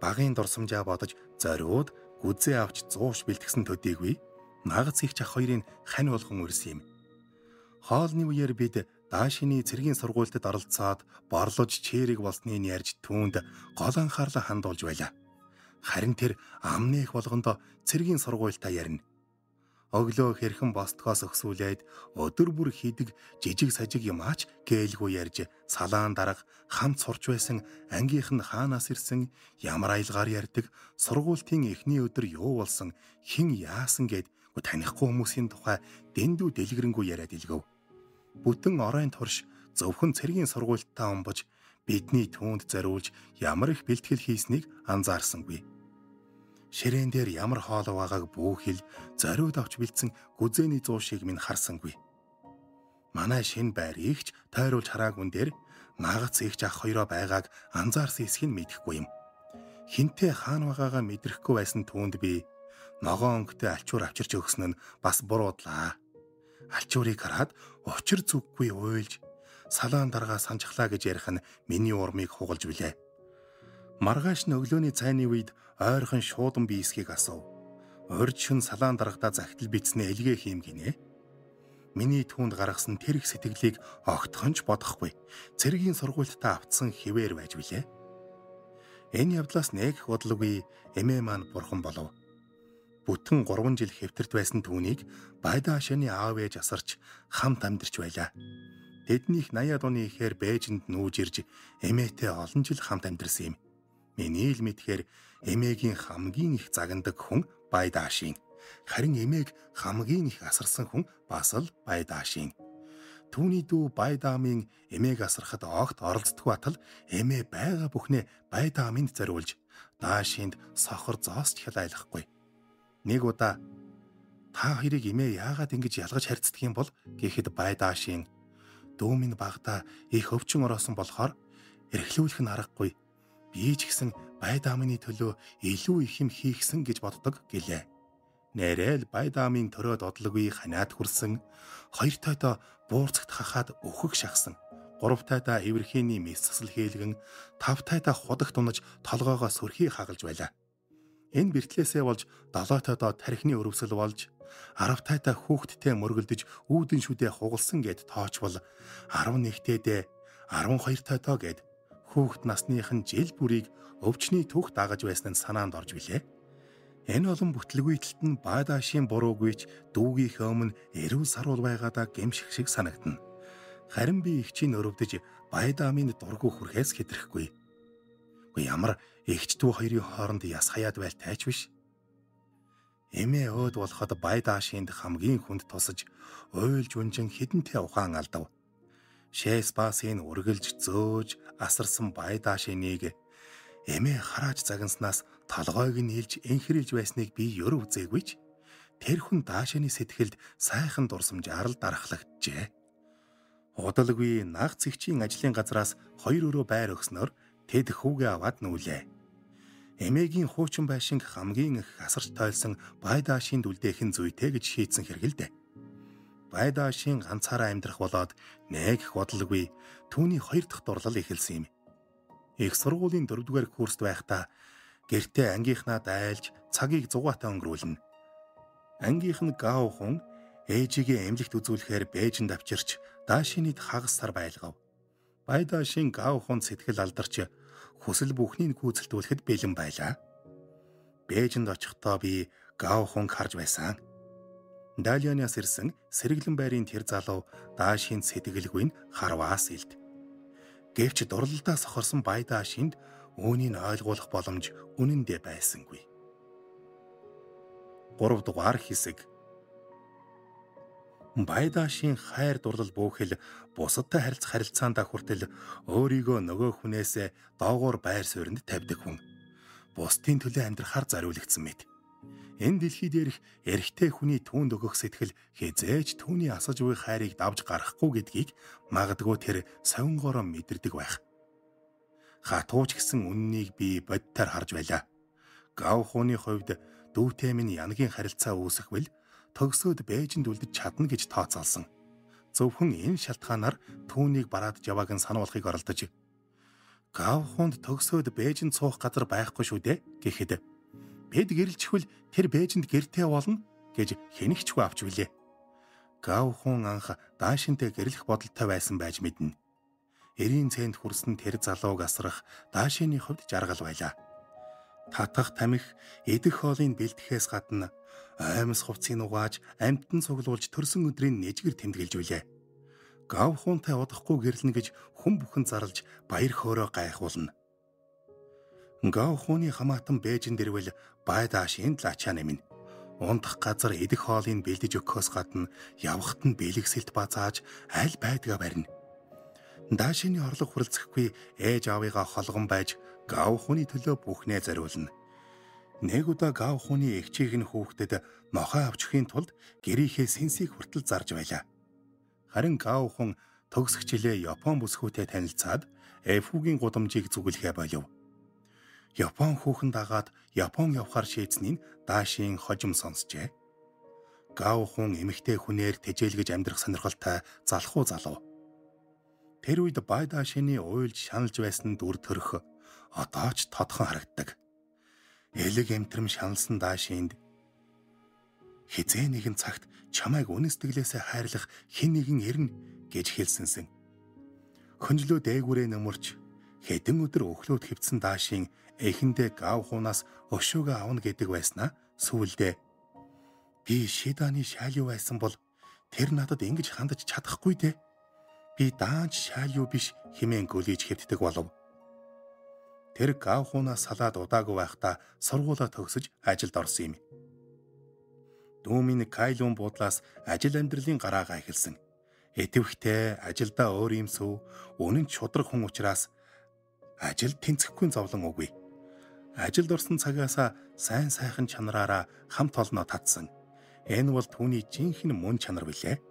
Багын дурсамжаа бодож зориуд гүзээ авч 100ш бэлтгэсэн төдийгүй нагац их ах хоёрын хань болгон өрсөн юм. Хоолны үеэр бид Даашины цэргийн сургуультад оролцоод борлож чээрэг болсныг ярьж түүнд гол анхаарлаа хандуулж байлаа. Харин тэр амнэх болгондоо цэргийн сургуультаа ярина. Өглөө хэрхэн босдгоос өксүүлээд өдөр бүр хийдэг жижиг сажиг юмаач гээйлгүй ярьж салаан дарга хамт сурч байсан ангийнх нь хаанаас ирсэн, ямар аялгаар ярьдаг, сургуулийн эхний өдөр юу болсон, хэн яасан гэд танихгүй хүмүүсийн тухай дэндүү дэлгэрэнгүй яриад илгэв. Бүтэн оройн турш зөвхөн цэргийн сургуультаа омбож бидний түүнд зориулж ямар их бэлтгэл хийснийг анзаарсангүй. Ширээн дээр ямар хоол байгааг бүхэл зориуд авч бэлдсэн гүзээний 100 шиг минь харсангүй. Манай шинэ байрыгч тойруулж хараагүй дээр нагац их ах хоёроо байгааг анзаарсан эсхийг мэдэхгүй юм. Хинтээ хаана байгаагаа мэдрэхгүй байсан түүнд би ногоон өнгөтэй альчуур авчирч өгсөн нь бас буруудлаа. Альчуурыг хараад учир зүггүй уйлж салаан даргаа санжглаа гэж ярих нь миний урмыг хугалж билээ. Маргааш нь өглөөний цайны үед ойрхон шуудан биесгийг асуув. Урьд шөнө салаан даргадаа захидал бичснээ элгээ хийм гинэ. Миний түүнд гаргасан тэр их сэтгэлийг огтхонч бодохгүй. Цэргийн сургуультаа автсан хിവэр байж билээ. Энэ явдлаас нэг бодлогогүй эмээ маань бурхан болов. Бүтэн 3 жил хэвтэрт байсан түүнийг Байдаашины аав ээж асарч хамт амьдарч байлаа. Тэднийх 80-аад оны ихээр Бээжинд нүүж ирж эмээтэй олон жил хамт амьдарсан юм. Миний л мэдхээр эмээгийн хамгийн их загнадаг хүн Байдаашин. Харин эмээг хамгийн их асарсан хүн бас л Байдаашин. Түүний дүү Байдаамын эмээг асарахад огт оролцдоггүй батал эмээ байгаа бүхнээ Байдаамынд зориулж Даашинд сохор зоосч хялайлахгүй. Нэг удаа та хоёрыг эмээ яагаад ингэж ялгаж харьцдаг юм бол гэхэд Байдаашин дүү минь багада их өвчин ороосон болохоор эрхлүүлэх нь аргагүй. Би ч гэсэн Байдаамны төлөө илүү их юм хийхсэн гэж боддог гэлээ. Нэрэл Байдаамын төрөөд одлоггүй ханиад хүрсэн, хоёр тойдоо буурцагт хахаад өөхөг шахсан, гурав тайдаа эвэрхийний мэс засал хийлгэн, тав тайдаа худагт унаж толгоогоо сөрхий хагалж байлаа. Энэ бэртлээсээ болж 7 тойдоо тархины өрөвсөл болж, 10 тайдаа хүүхдтэй мөргөлдөж үүдэн шүдээ хугалсан гэд тоочвол 11-тэдээ 12 тойдоо гэд хүүхд насныхын жил бүрийг өвчний түүх дагаж байсан нь санаанд орж билээ. Энэ олон бүтлгүйтэл нь Байдаашийн буруугүйч дүүгийнхээ өмнө эрүүл саруул байгаадаа гэмших шиг санагдана. Харин би эгчийн өрөвдөж Байдаамын дургүй хүрхээс хэтрэхгүй. Ямар эгч дүү хоёрын хооронд яс хаяад байлтайч биш. Эмээ өөд болоход Байдаашинд хамгийн хүнд тусаж уйлж унжин хідэнтэй ухаан алдав. Шэсбасын үргэлж зөөж асарсан Байдаашиныг эмээ харааж загнаснаас толгойг нь илж энхрилж байсныг би ёр үзээгүй ч тэр хүн Даашины сэтгэлд сайхан дурсамжаар л дарахлагджээ. Удалгүй наг цэгчийн ажлын газраас 2 өрөө байр өгснөөр тэд хүүгээ аваад нүүлээ. Эмээгийн хуучин байшинг хамгийн их асарч тойлсон Байдаашинд үлдээхэн зүйтэй гэж шийдсэн хэрэгэлдэ. Байдаашин ганцаараа амьдрах болоод нэг их бодлоггүй түүний 2 дахь дурлал эхэлсэн юм. Их сургуулийн 4-р курст байхдаа гэртээ ангийнхнаа дайлж цагийг зугаатай өнгөрүүлнэ. Ангийнх нь Гаохон ээжигээ эмнэлэгт үзүүлэхээр Бээжинд авчирч Даашиныг хагас сар байлгав. Байдаашин Гаохонд сэтгэл алдарч хүсэл бүхнийг гүйцэлдүүлэхэд бэлэн байлаа. Бээжинд очихдоо би Гаохонг харж байсан. Далианаас ирсэн сэргэлэн байрын тэр залуу Даашинд сэтгэлгүй нь харваас илд. Гэвч дурлалдаа сохорсон Байдаашинд үүнийг ойлгуулах боломж үнэндээ байсангүй. 3 дугаар хэсэг. Байдаашин хайр дурлал бүхэл бусадтай харилцах харилцаандаа хүртэл өөрийгөө нөгөө хүнээс доогуур байр суурьнд тавьдаг хүн. Бусдын төлөө амьдрахаар зориулагдсан мэт. Энэ дэлхий дээрх эрэгтэй хүний түүнд өгөх сэтгэл хязээж түүний асаж буй хайрыг давж гарахгүй гэдгийг магадгүй тэр совингороо мэдэрдэг байх. Хатууч гэсэн үннийг би бодтоор харж байлаа. Гаохоны хувьд дүүтэй минь янгийн харилцаа үүсэхвэл төгсөөд Бээжинд үлдэж чадна гэж тооцоолсон. Зөвхөн энэ шалтгаанаар түүнийг бараад явааг нь сануулахыг оролдож Гаохонд төгсөөд Бээжинд суух газар байхгүй шүү дээ гэхэд бид гэрэлчихвэл тэр Бээжинд гэртээ болно гэж хэнэгчгүй авч билээ. Гаохон анх Даашинтай гэрлэх бодолтой байсан байж мэднэ. Эрийн цэнд хүрсэн тэр залууг асрах Даашины хувьд жаргал байлаа. Татах тамхи идэх хоолыг бэлтгэхээс гадна аймс хувцсыг угааж амттан цуглуулж төрсөн өдрийн нэжгэр тэмдэглэж билээ. Гаохонтай удахгүй гэрлэнэ гэж хүн бүхэн зарлж баяр хөөрөө гайхуулна. Гаохоны хамаатан Бээжинд ирвэл Байдаашинд лачаа нэмнэ. Ундах газар идэх хоолыг бэлдэж өгөхөөс гадна явхад нь бэлгэсэлт базааж аль байдгаа барина. Даашины орлого хүрэлцэхгүй ээж аавыгаа холгон байж Гаохоны төлөө бүхнээ зориулна. Нэг удаа Гаохоны эгчийг нь хүүхдэд нохой авчихын тулд гэрийнхээ сэнсийг хүртэл зарж байлаа. Харин Гаохон төгсгчлээ Япон бүсгүүтэй танилцаад Эфүүгийн гудамжийг зүгэлхээ болов. Япон хүүхэн дагаад Япон явахаар шийдсэнийг Даашийн хожим сонсчээ. Гав хүн эмэгтэй хүнээр тэжээлгэж амьдрах сонирхолтой залхуу залуу. Тэр үед Бай Даашины уйлж шаналж байсан дүр төрх одоо ч тодхон харагддаг. Элэг эмтрэм шаналсан Даашинд хизээ нэгэн цагт чамайг үнэстэглээсээ хайрлах хэн нэгэн ирнэ гэж хэлсэнсэн. Хөнжлөө дээгүүрээ нөмөрч хэдэн өдөр өглөөд хөвцсөн Даашийн эхэндээ гав хуунаас өшөөгөө авна гэдэг байснаа сүүлдээ би шиданы шаал юу байсан бол тэр надад ингэж хандаж чадахгүй дээ. Би даанч шаал юу биш хэмээн гөлийж хэвддэг болов. Тэр гав хуунаас салаад удаагүй байхдаа сургуулаа төгсөж ажилд орсон юм. Дүүмийн Кайлун буудлаас ажил амьдралын гараагаа эхэлсэн. Итэвхтэй ажилдаа өөр юм сүв, үнэн ч шудраг хүн учраас ажил тэнцэхгүй зовлон үгүй. Ажилд орсон цагаасаа сайн сайхан чанараараа хамт олноо татсан. Энэ бол түүний жинхэнэ мөн чанар билээ.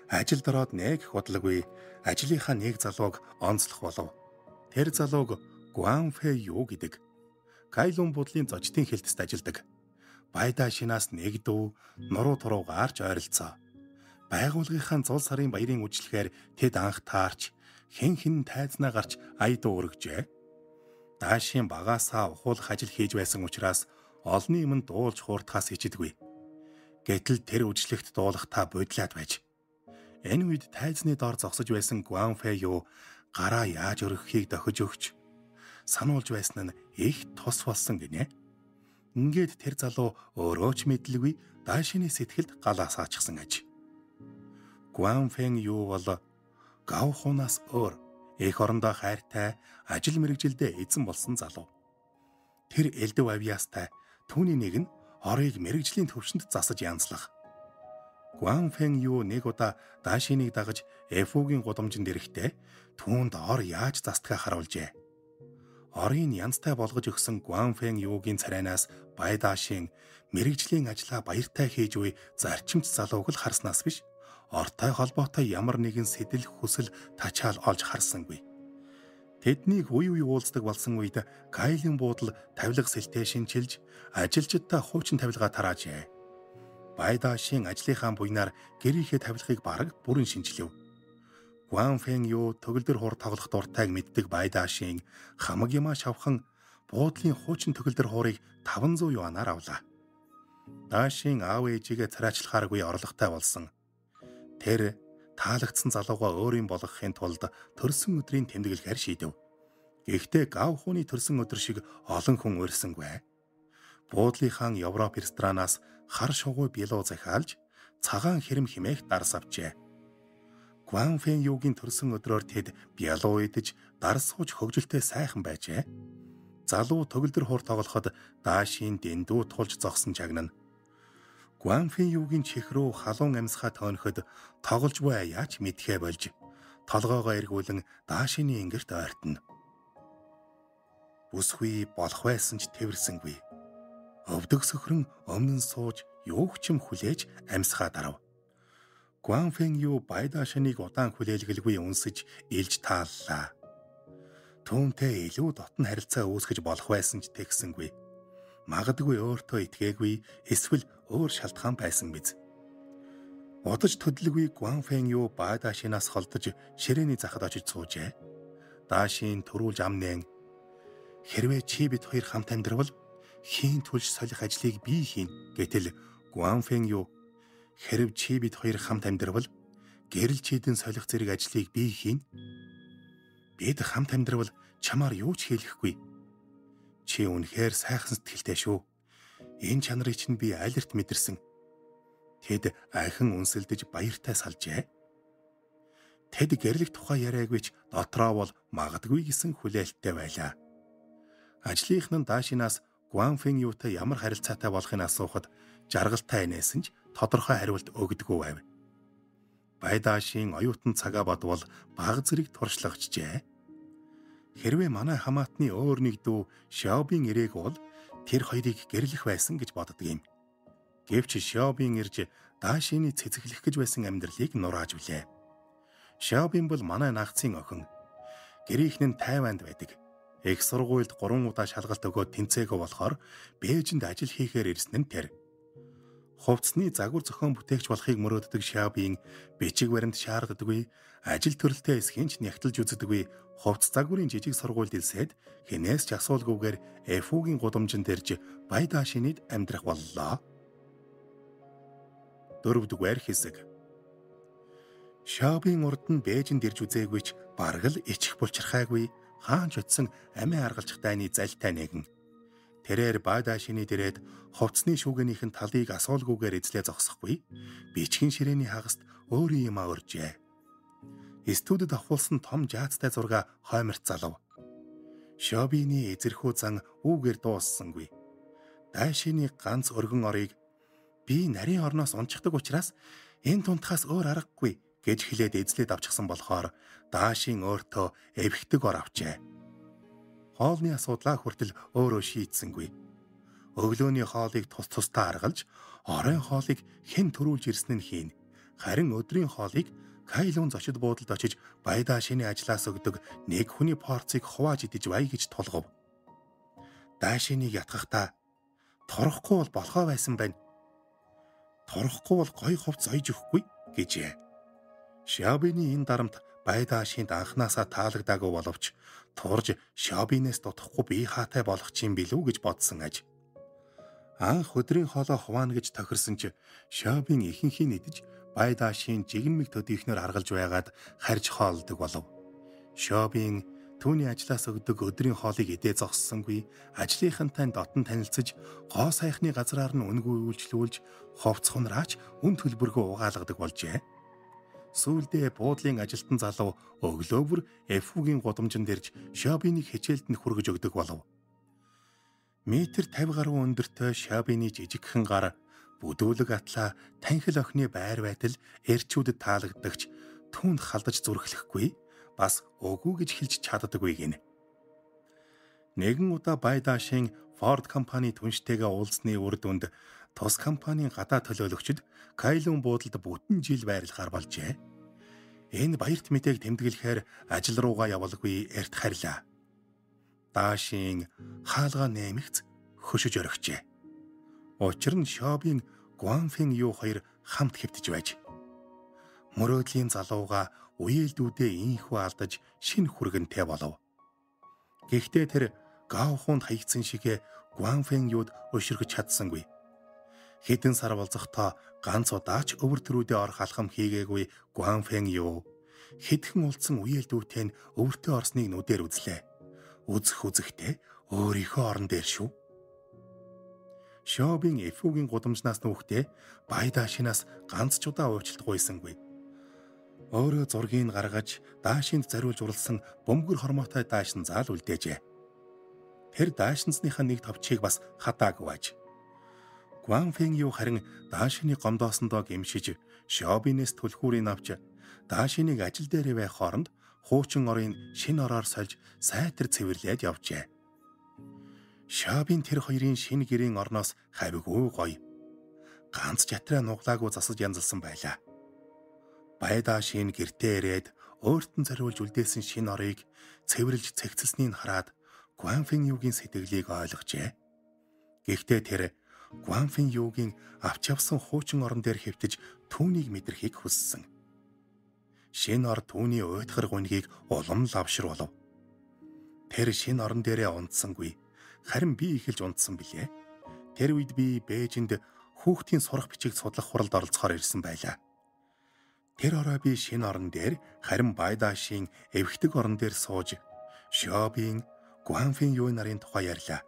Ажилд ороод нэг бодлогогүй ажлынхаа нэг залууг онцлох болов. Тэр залууг Гуан Фэ юу гэдэг. Кайлун буудлын зочдын хэлтэст ажилдаг. Бай Даашинаас нэг дүү нуруу туруу гарч ойролцоо. Байгууллагынхаа зул сарын баярын үйлчлэхээр тэд анх таарч хэн тайзнаа гарч ая дуу өргөжээ. Даашийн багаасаа ухуулах ажил хийж байсан учраас олны юм дуулж хуурдахаас ичдэггүй. Гэтэл тэр үйлчлэгт дуулахтаа бодлоод байж. Энэ үед тайзны доор зогсож байсан Гуан Фэ юу гараа яаж өргөхийг дохиж өгч сануулж байсан нь их тус болсон гинэ. Ингээд тэр залуу өөрөө ч мэдлгүй Даашины сэтгэлд галаас ачсан аж. Гуан Фэн юу бол гав хунаас өөр эх орондоо хайртай ажил мэргэжилдээ эзэн болсон залуу. Тэр элдв авьяастай түүний нэг нь орыг мэргэжлийн төвшөнд засаж янзлах. Гуан Фэн юу нэг удаа Даашиныг дагаж Эфугийн гудамжинд ирэхдээ түүнд ор яаж застгаа харуулжээ. Орын янзтай болгож өгсөн Гуан Фэн юугийн царайнаас Бай Даашин мэргэжлийн ажлаа баяртай хийж буй зарчимч залууг л харснаас биш ортой холбоотой ямар нэгэн сэтэл хүсэл тачаал олж харсангүй. Тэднийг үе уулздаг болсон үед Кайлын буудал тавилга сэлтээ шинчилж ажилчдаа хуучин тавилгаа тараажээ. Бай Даашин ажлынхаа буйнаар гэрийнхээ тавилгыг бараг бүрэн шинжилв. Гуан Фэн юу төгөлдөр хур тоглох дуртайг мэддэг Бай Даашин хамаг юмаа шавхан буудлын хуучин төгөлдөр хуурыг 500 юанаар авлаа. Даашин аав ээжигээ царайчлахааргүй орлоготой болсон. Тэр таалагдсан залуугаа өөрийн болгохын тулд төрсөн өдрийн тэмдэглэхээр шийдэв. Гэхдээ гав хууны төрсөн өдөр шиг олон хүн урьсангүй. Буудлынхаа Европ ресторанаас хар шугуй билуу захиалж цагаан хэрэм химээх дарс авчээ. Гуан Фэн юугийн төрсөн өдрөөр тэд бялуу идэж дар сууж хөгжилтэй сайхан байжээ. Залуу төгөлдөр хур тоглоход Даашийн дэндүү тулж зогсон чагнана. Гуан Фэн юугийн чих рүү халуун амьсгаа тооноход тоглож буй яач мэдхээ болж толгоогоо эргүүлэн Даашины ингэрт ойртно. Бүсгүй болох байсан ч тэрсэнгүй. Өвдөг сөхрөн өмнө нь сууж юу ч юм хүлээж амьсгаа дарав. Гуан Фэн юу Бай Даашиныг удаан хүлээлгэлгүй үнсэж илж тааллаа. Түүнтэй илүү дотн харилцаа үүсгэж болох байсан ч тэгсэнгүй. Магадгүй өөртөө итгээгүй эсвэл өөр шалтгаан байсан биз. Удаж төдөлгүй Гуан Фэн юу Бай Даашинаас холдож ширээний захад очиж суужээ. Даашин төрүүлж амнэн хэрвээ чи бид хоёр хамт амьдрал хийн түлж солих ажлыг би хийн гэтэл Гуан Фэн юу хэрв чи бид хоёр хамт амьдрал гэрэл чийдэн солих зэрэг ажлыг би хийн. Бид хамт амьдрал чамаар юу ч хийлэхгүй. Чи үнэхээр сайхан сэтгэлтэй шүү. Энэ чанарыг чинь би айлэрт мэдэрсэн. Тэд ахин үнсэлдэж баяртай салжээ. Тэд гэрлэх тухай яриаггүй ч дотроо бол магадгүй гэсэн хүлээлттэй байлаа. Ажлынх нь Даашинаас Гуан Фэн юутай ямар харилцаатай болохыг асуухад жаргалтай инээсэн ч тодорхой хариулт өгдөггүй байв. Бай Даашин оюутан цагаа бодвол баг зэрэг туршлагачжээ. Хэрвээ манай хамаатны өөр нэг дүү Шаобин ирээг бол тэр хоёрыг гэрлэх байсан гэж боддог юм. Гэвч Шаобин ирж Даашины цэцэглэх гэж байсан амьдралыг нурааж билээ. Шаобин бол манай нагцын охин. Гэрийнхэн нь Тайванд байдаг. Их сургуульд 3 удаа шалгалт өгөөд тэнцээгөө болохоор Бээжинд ажил хийхээр ирсэн нь тэр. Хувцсны загвар зохион бүтээгч болохыг мөрөөддөг Шабийн бичиг баримт шаарддаггүй, ажил төрөлтэй эсхийн ч нягтлж үздэггүй хувцс загварын жижиг сургуульд илсээд хинээс ч асуулгүйгээр Эфүүгийн гудамжинд ирж Байдаашинид амьдрах боллоо. 4-р хэсэг. Шабийн урд нь Бээжинд ирж үзээгүй ч бараг л ичих булчирхайгүй хаан ч утсан амиа аргалж дайны залтай нэгэн. Тэрээр Байдаашинид ирээд хувцсны шүүгэнийхэн талыг асуулгүйгээр эзлээ зогсохгүй, бичгийн ширээний хагаст өөрийн юмаа өржээ. Студид авахулсан том жаацтай зураг хойморт залав. Шабины эзэрхүү зан үүгээр дууссангүй. Даашины ганц өргөн орыг би нарийн орноос унчдаг учраас энэ тунтахаас өөр аргагүй гэж хэлээд эзлээд авчихсан болохоор Даашин өөртөө эвхдэг ор авчээ. Хоолны асуудлаа хүртэл өөрөө шийдсэнгүй. Өглөөний хоолыг тус тусдаа аргалж, оройн хоолыг хэн төрүүлж ирсэн нь хийн. Харин өдрийн хоолыг Кайлун зочид буудалд очиж Байдаашины ажлаас өгдөг нэг хүний порцийг хувааж идэж бай гэж тулгав. Даашиныг ятгахдаа торхгүй бол болохоо байсан байна. Торхгүй бол гоё хувцс ойж өгөхгүй гэжээ. Шабины энэ дарамт Байдаашинд анхнаасаа таалагдаагүй боловч турж Шабинээс дутахгүй бие хаатай болох юм билүү гэж бодсон аж. Анх өдрийн хоолоо хуваана гэж тохирсон ч Шабин ихэнхийг идэж Байдаашийн жигнэмэг төдийхнөр харгалж байгаад харж хоолдог болов. Шабин түүний ажлаас өгдөг өдрийн хоолыг идээ зогссонгүй, ажлынхантай дотн танилцж, гоо сайхны газраар нь үнгүй үйлчлүүлж, хувцс хунраач үн төлбөргөө угаалгадаг болжээ. Сүүлдээ буудлын ажилтан залуу өглөөбөр Эфүүгийн гудамжинд ирж Шабиныг хичээлтэнд хүргэж өгдөг болов. Метр 50 гаруй өндөртэй Шабины жижигхэн гар, бүдүүлэг атлаа, танхил охины байр байтал эрчүүдэд таалагддагч түүнд халдаж зүрхлэхгүй, бас өгөө гэж хэлж чаддаггүй гинэ. Нэгэн удаа Байдаашин Форд компани түнштэйгээ уулзсны үр дүнд тус компанийн гадаа төлөөлөгчд Кайлун буудалд бүтэн жил байрлахаар болжээ. Энэ баярт мэдээг тэмдэглэхээр ажил руугаа явалгүй эрт харьлаа. Даашин хаалгаа нэмэгц хөшөж орхижээ. Учир нь Шабийн Гуанфэн юу хоёр хамт хэвтэж байж. Мөрөөдлийн залууга үеэлдүүдээ инхүү алдаж шин хүргэнтэй болов. Гэхдээ тэр Гаохунд хаягдсан шигэ Гуанфэн юуд өшөргөж чадсангүй. Хэдэн сар болцохдоо ганц удаач өвөр төрүүдээ орох алхам хийгээгүй Гуанфэн юу хэдхэн улдсан үеэлдүүтэй нь өвөртөө орсныг нүдээр үзлээ. Үзэхдээ өөрийнхөө орон дээр шүү. Шабин Эфүүгийн гудамжнаас нүүхдээ Байдаашинаас ганц ч удаа уучлалтгүйсэнгүй. Өөрөө зургийг гаргаж Даашинд зориулж урлсан бөмбөр хормоотой Даашин заал үлдээжээ. Тэр Даашинсныхаа нэг товчийг бас хатаагүй аж. Гуанфэн юу харин Даашины гомдоосондоо гэмшиж Шабинээс түлхүүрийг авч Даашиныг ажил дээр байх хооронд хуучин орын шин ороор сольж сайтар цэвэрлээд явжээ. Шабин тэр хоёрын шинэ гэрийн орноос хавьгүй гоё. Ганц чатраа нуглаагүй засаж янзалсан байлаа. Байдаашин гэртээ ирээд өөрт нь зориулж үлдээсэн шинэ орыг цэвэрлж цэгцэлснийг хараад Гуанфэн юугийн сэтгэлийг ойлгожээ. Гэхдээ тэр Гуанфэн юугийн авч явсан хуучин орон дээр хэвтэж түүнийг мэдрэхийг хүссэн. Шинэ ор түүний уйтгар гунгийг улам лавшруулав. Тэр шинэ орон дээрээ унтсангүй, харин би эхэлж унтсан билээ. Тэр үед би Бээжинд хүүхдийн сурах бичиг судлах хуралд оролцохоор ирсэн байлаа. Тэр орой би шинэ орон дээр, харин Байдаашийн эвхдэг орон дээр сууж Шабийн Гуанфэн юу нарын тухай ярьлаа.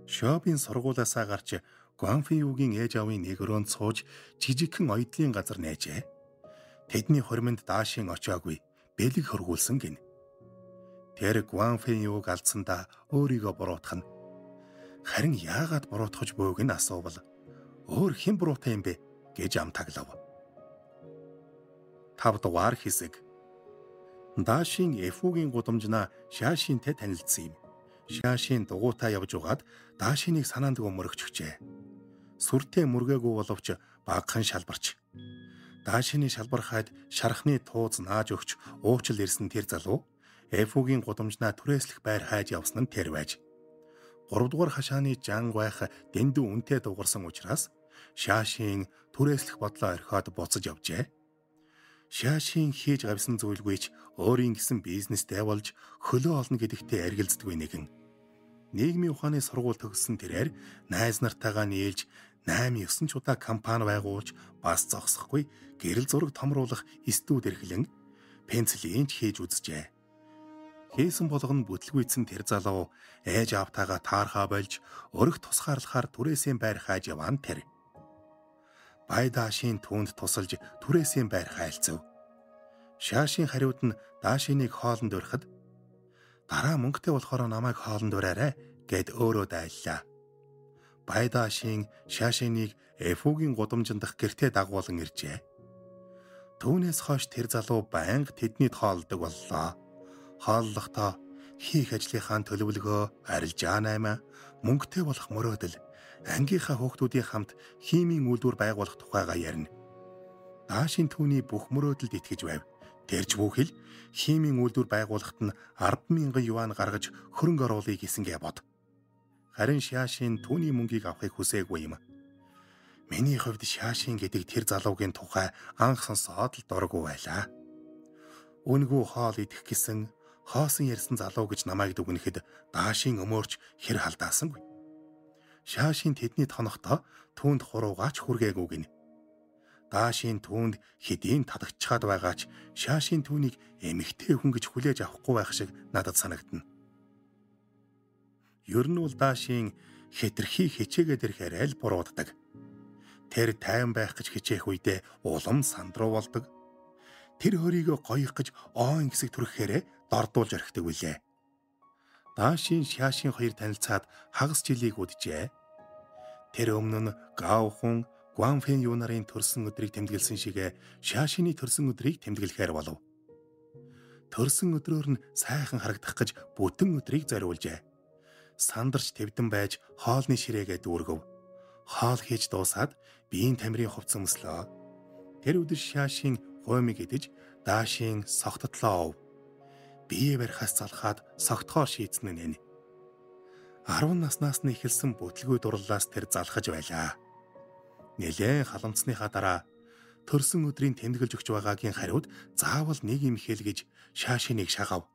Шабийн сургуулаасаа гарч Гуанфэн юугийн ээж авийн нэг өрөөнд сууж жижигхэн оёдлын газар нээжээ. Тэдний хуримд Даашин очоогүй, бэлэг хөргүүлсэн гин. Тэр Гуанфэн юуг алдсандаа өөрийгөө буруутгах нь. Харин яагаад буруутгаж буйг нь асуувал өөр хэн буруутай юм бэ гэж амтаглав. 5-р хэсэг. Даашин Эфүүгийн гудамжнаа Шашинтэй танилцсан юм. Шашин дугуйтаа явж угаад Даашиныг санаанд өмөрөгчжээ. Сүртэй мөргээгүй боловч багахан шалбарч. Даашины шалбархайд шархны тууз нааж өгч уучил ирсэн тэр залуу Эфугийн гудамжнаа түрээслэх байр хайж явсан нь тэр байж. 3 дугаар хашааны жан байх дэндүү үнэтэй дугарсан учраас Шаашийн түрээслэх бодлоо орхиод буцаж явжээ. Шаашийн хийж гавьсан зүйлгүйч өөрийн гэсэн бизнестэй болж хөлөө олно гэдэгтээ эргэлздэггүй нэгэн. Нийгмийн ухааны сургууль төгссөн тэрээр найз нартайгаа нийлж 8-9 удаа компани байгуулж бас зогсохгүй гэрэл зураг томруулах студ эрхлэн пенсиленч хийж үзжээ. Хийсэн болгоно бүтлгүйцэн тэр залуу ээж аавтайгаа таархаа болж өрх тусгаарлахаар түрээсийн байр хайж яваан тэр. Бай Даашийн түүнд тусалж түрээсийн байр хайлцав. Шаашийн хариуд нь Даашиныг хоолнд урихад дараа мөнгөтэй болохоор намайг хоолнд ураарай гэд өөрөө дайллаа. Бай Даашийн Шаашиныг Эфугийн гудамжинд дах гэртээ дагуулan иржээ. Түүнээс хойш тэр залуу байнга тэднийд хоолдог боллоо. Хооллохдоо хийх ажлынхаа төлөвлөгөө, арилжаа наймаа, мөнгөтэй болох мөрөөдөл, ангийнхаа хүүхдүүдийн хамт химийн үйлдвэр байгуулах тухайгаа ярина. Даашийн түүний бүх мөрөөдөлд итгэж байв. Тэрч бүхэл химийн үйлдвэр байгуулахад нь 10,000 юан гаргаж хөрөнгө оруулъя гэсэнгээ бод. Харин Шаашийн түүний мөнгийг авахыг хүсээгүй юм. Миний хувьд Шаашийн гэдэг тэр залуугийн тухай анх сонсоод л дурггүй байлаа. Үнгүү хоол идэх гэсэн хоосон ярьсан залуу гэж намайг дүгнэхэд Даашийн өмөөрч хэр халдаасангүй. Шаашийн тэдний тонохдоо түүнд хуруугаач хүргээгүй гин. Даашийн түүнд хэдийн татагчаад байгаач Шаашийн түүнийг эмэгтэй хүн гэж хүлээж авахгүй байх шиг надад санагдана. Ер нь бол Даашийн хэтэрхий хичээгээд ирэхээр аль бурууддаг. Тэр тайван байх гэж хичээх үедээ улам сандруу болдог. Тэр хөрийгөө гоёх гэж оон хэсэг түрхэхээрээ дордуулж орхидог үлээ. Даашийн Шаашийн хоёр танилцаад хагас жилийг үджээ. Тэр өмнө нь Гаохон, Гуанфэн юу нарын төрсөн өдрийг тэмдэглэсэн шигэ Шаашины төрсөн өдрийг тэмдэглэхээр болов. Төрсөн өдрөөр нь сайхан харагдах гэж бүтэн өдрийг зориулжээ. Сандарч тэвдэн байж хоолны ширээгээ дүүргэв. Хоол хийж дуусаад биеийн тамирын хувцас өмслөө. Тэр өдөр Шаашийн гуймыг идэж Даашийн согттлоо ов. Бие барихаас залхаад согтхоор шийдсэн нь. 10 наснаас нь эхэлсэн бүтлгүй дурлалаас тэр залхаж байлаа. Нэлээд халамцсныхаа дараа төрсөн өдрийн тэмдэглэж өгч байгаагийн хариуд заавал нэг юм хэлгэж Шаашиныг шахав.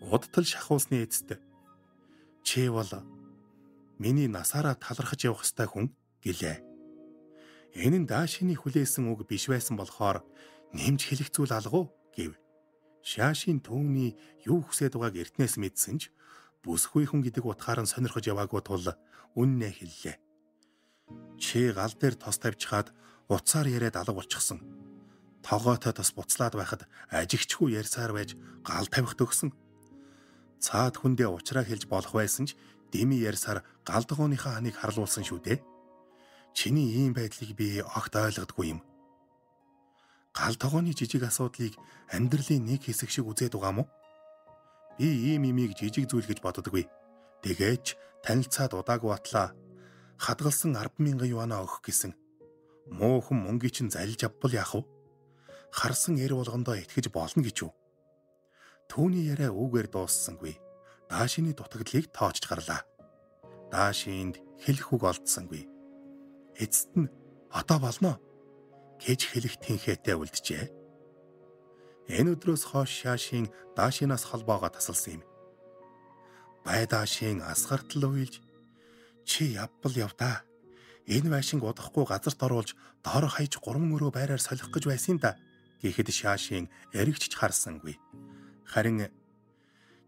Удтал шахуулсны эцэст чи бол миний насаараа талархаж явах ёстой хүн гэлээ. Энэ нь Даашины хүлээсэн үг биш байсан болохоор нэмж хэлэх зүйл алгав гэв. Шаашийн түүний юу хүсэж байгааг эртнээс мэдсэн ч бүсгүй хүн гэдэг утгаар нь сонирхож яваагүй тул үннээ хэллээ. Чи гал дээр тос тавьчихад уцаар яриад алга болчихсон. Тогоотой тос буцлаад байхад ажигчгүй ярьсаар байж гал тавих төгсөн. Цаад хүндээ уучраа хэлж болох байсан ч дими ярьсаар гал догооныхаа ханыг харлуулсан шүү дээ. Чиний ийм байдлыг би огт ойлгодгүй юм. Гал тогооны жижиг асуудлыг амьдралын нэг хэсэг шиг үзээд байгаа мó? Би ийм имийг жижиг зүйл гэж боддоггүй. Тэгээч танилцаад удаагүй батлаа. Хадгалсан 10,000 юанаа өгөх гэсэн. Муухан мөнгөний чинь залж авбал яах вэ? Харсан эр болгондоо итгэж болно гэж үү? Түүний яриа үгээр дууссангүй. Даашины дутагдлыг тоочж гарлаа. Даашинд хэлэх үг олдсонгүй. Эцэст нь одоо болно гэж хэлэх тэнхээтэй үлджээ. Энэ өдрөөс хойш Шаашийн Даашинаас холбоогоо тасалсан юм. Бай Даашийн асгартал уйлж чи явбал явдаа. Энэ байшинг удахгүй газарт оруулж доор хаяж 3 өрөө байраар солих гэж байсан да гэхэд Шаашийн эргэж харсангүй. Харин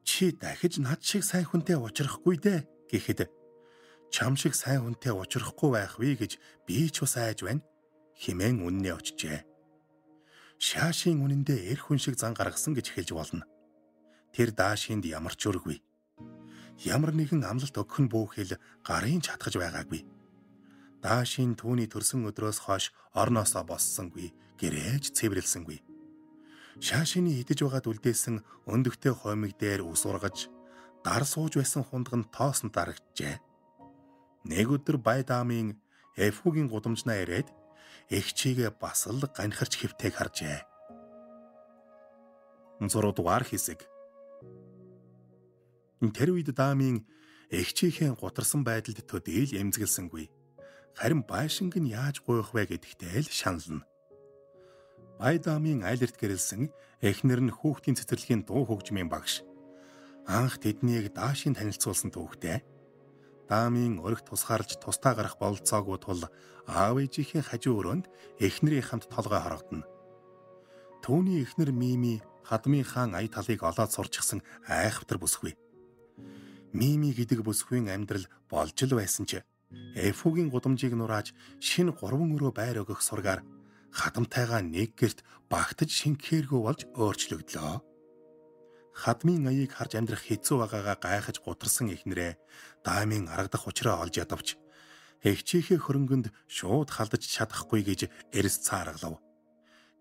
чи дахиж над шиг сайн хүнтэй уулзрахгүй дээ гэхэд чам шиг сайн хүнтэй уулзрахгүй байх вэ гэж би ч бас айж байна хэмээн үннээ очжээ. Шаашийн үнэндээ эр хүн шиг зан гаргасан гэж хэлж болно. Тэр Даашинд ямар ч өргөв. Ямар нэгэн амлалт өгөх нь бүхэл гарын чатгаж байгаагүй. Даашийн түүний төрсөн өдрөөс хойш орноосоо боссонгүй, гэрээж цэвэрлсэнгүй. Шаашины идэж байгаад үлдээсэн өндөгтэй хоймиг дээр ус ургаж, дар сууж байсан хундаг нь тоосонд дарагджээ. Нэг өдөр Бай Даамын Эфугийн гудамжнаа ирээд эгчийгээ бас л ганхарч хэвтэйг харжээ. 6 дугаар хэсэг. Тэр үед Дамын эгчийнхээ гутарсан байдалд төдийл эмзэглсэнгүй. Харин байшинг нь яаж гуйх вэ гэдэгтээ л шанална. Байдамын айлэрт гэрэлсэн эхнэр нь хүүхдийн цэцэрлэгийн дуу хөгжмийн багш. Анх тэднийг даашийн танилцуулсан түүхтэй. Дамын өргө тусгаарлаж тусдаа гарах бололцоогүй тул аав ээжийнхээ хажуу өрөөнд эхнэрийн хамт толгой хорогдно. Түүний эхнэр Мими Хадмын хаан ая талыг олоод сурчихсан айхавтар бүсгүй. Мими гэдэг бүсгүйн амьдрал болж л байсан ч Эфүүгийн гудамжийг нурааж шинэ 3 өрөө байр өгөх сургаар хадамтайгаа нэг гэрт багтаж шингэхээргүй болж өөрчлөгдлөө. Хадмын аяыг харж амьдрах хэцүү байгаагаа гайхаж гутарсан эхнэрээ Дамын аргадах учраа олж ядавч эгчийнхээ хөрөнгөнд шууд халдаж чадахгүй гэж эрс цааргалав.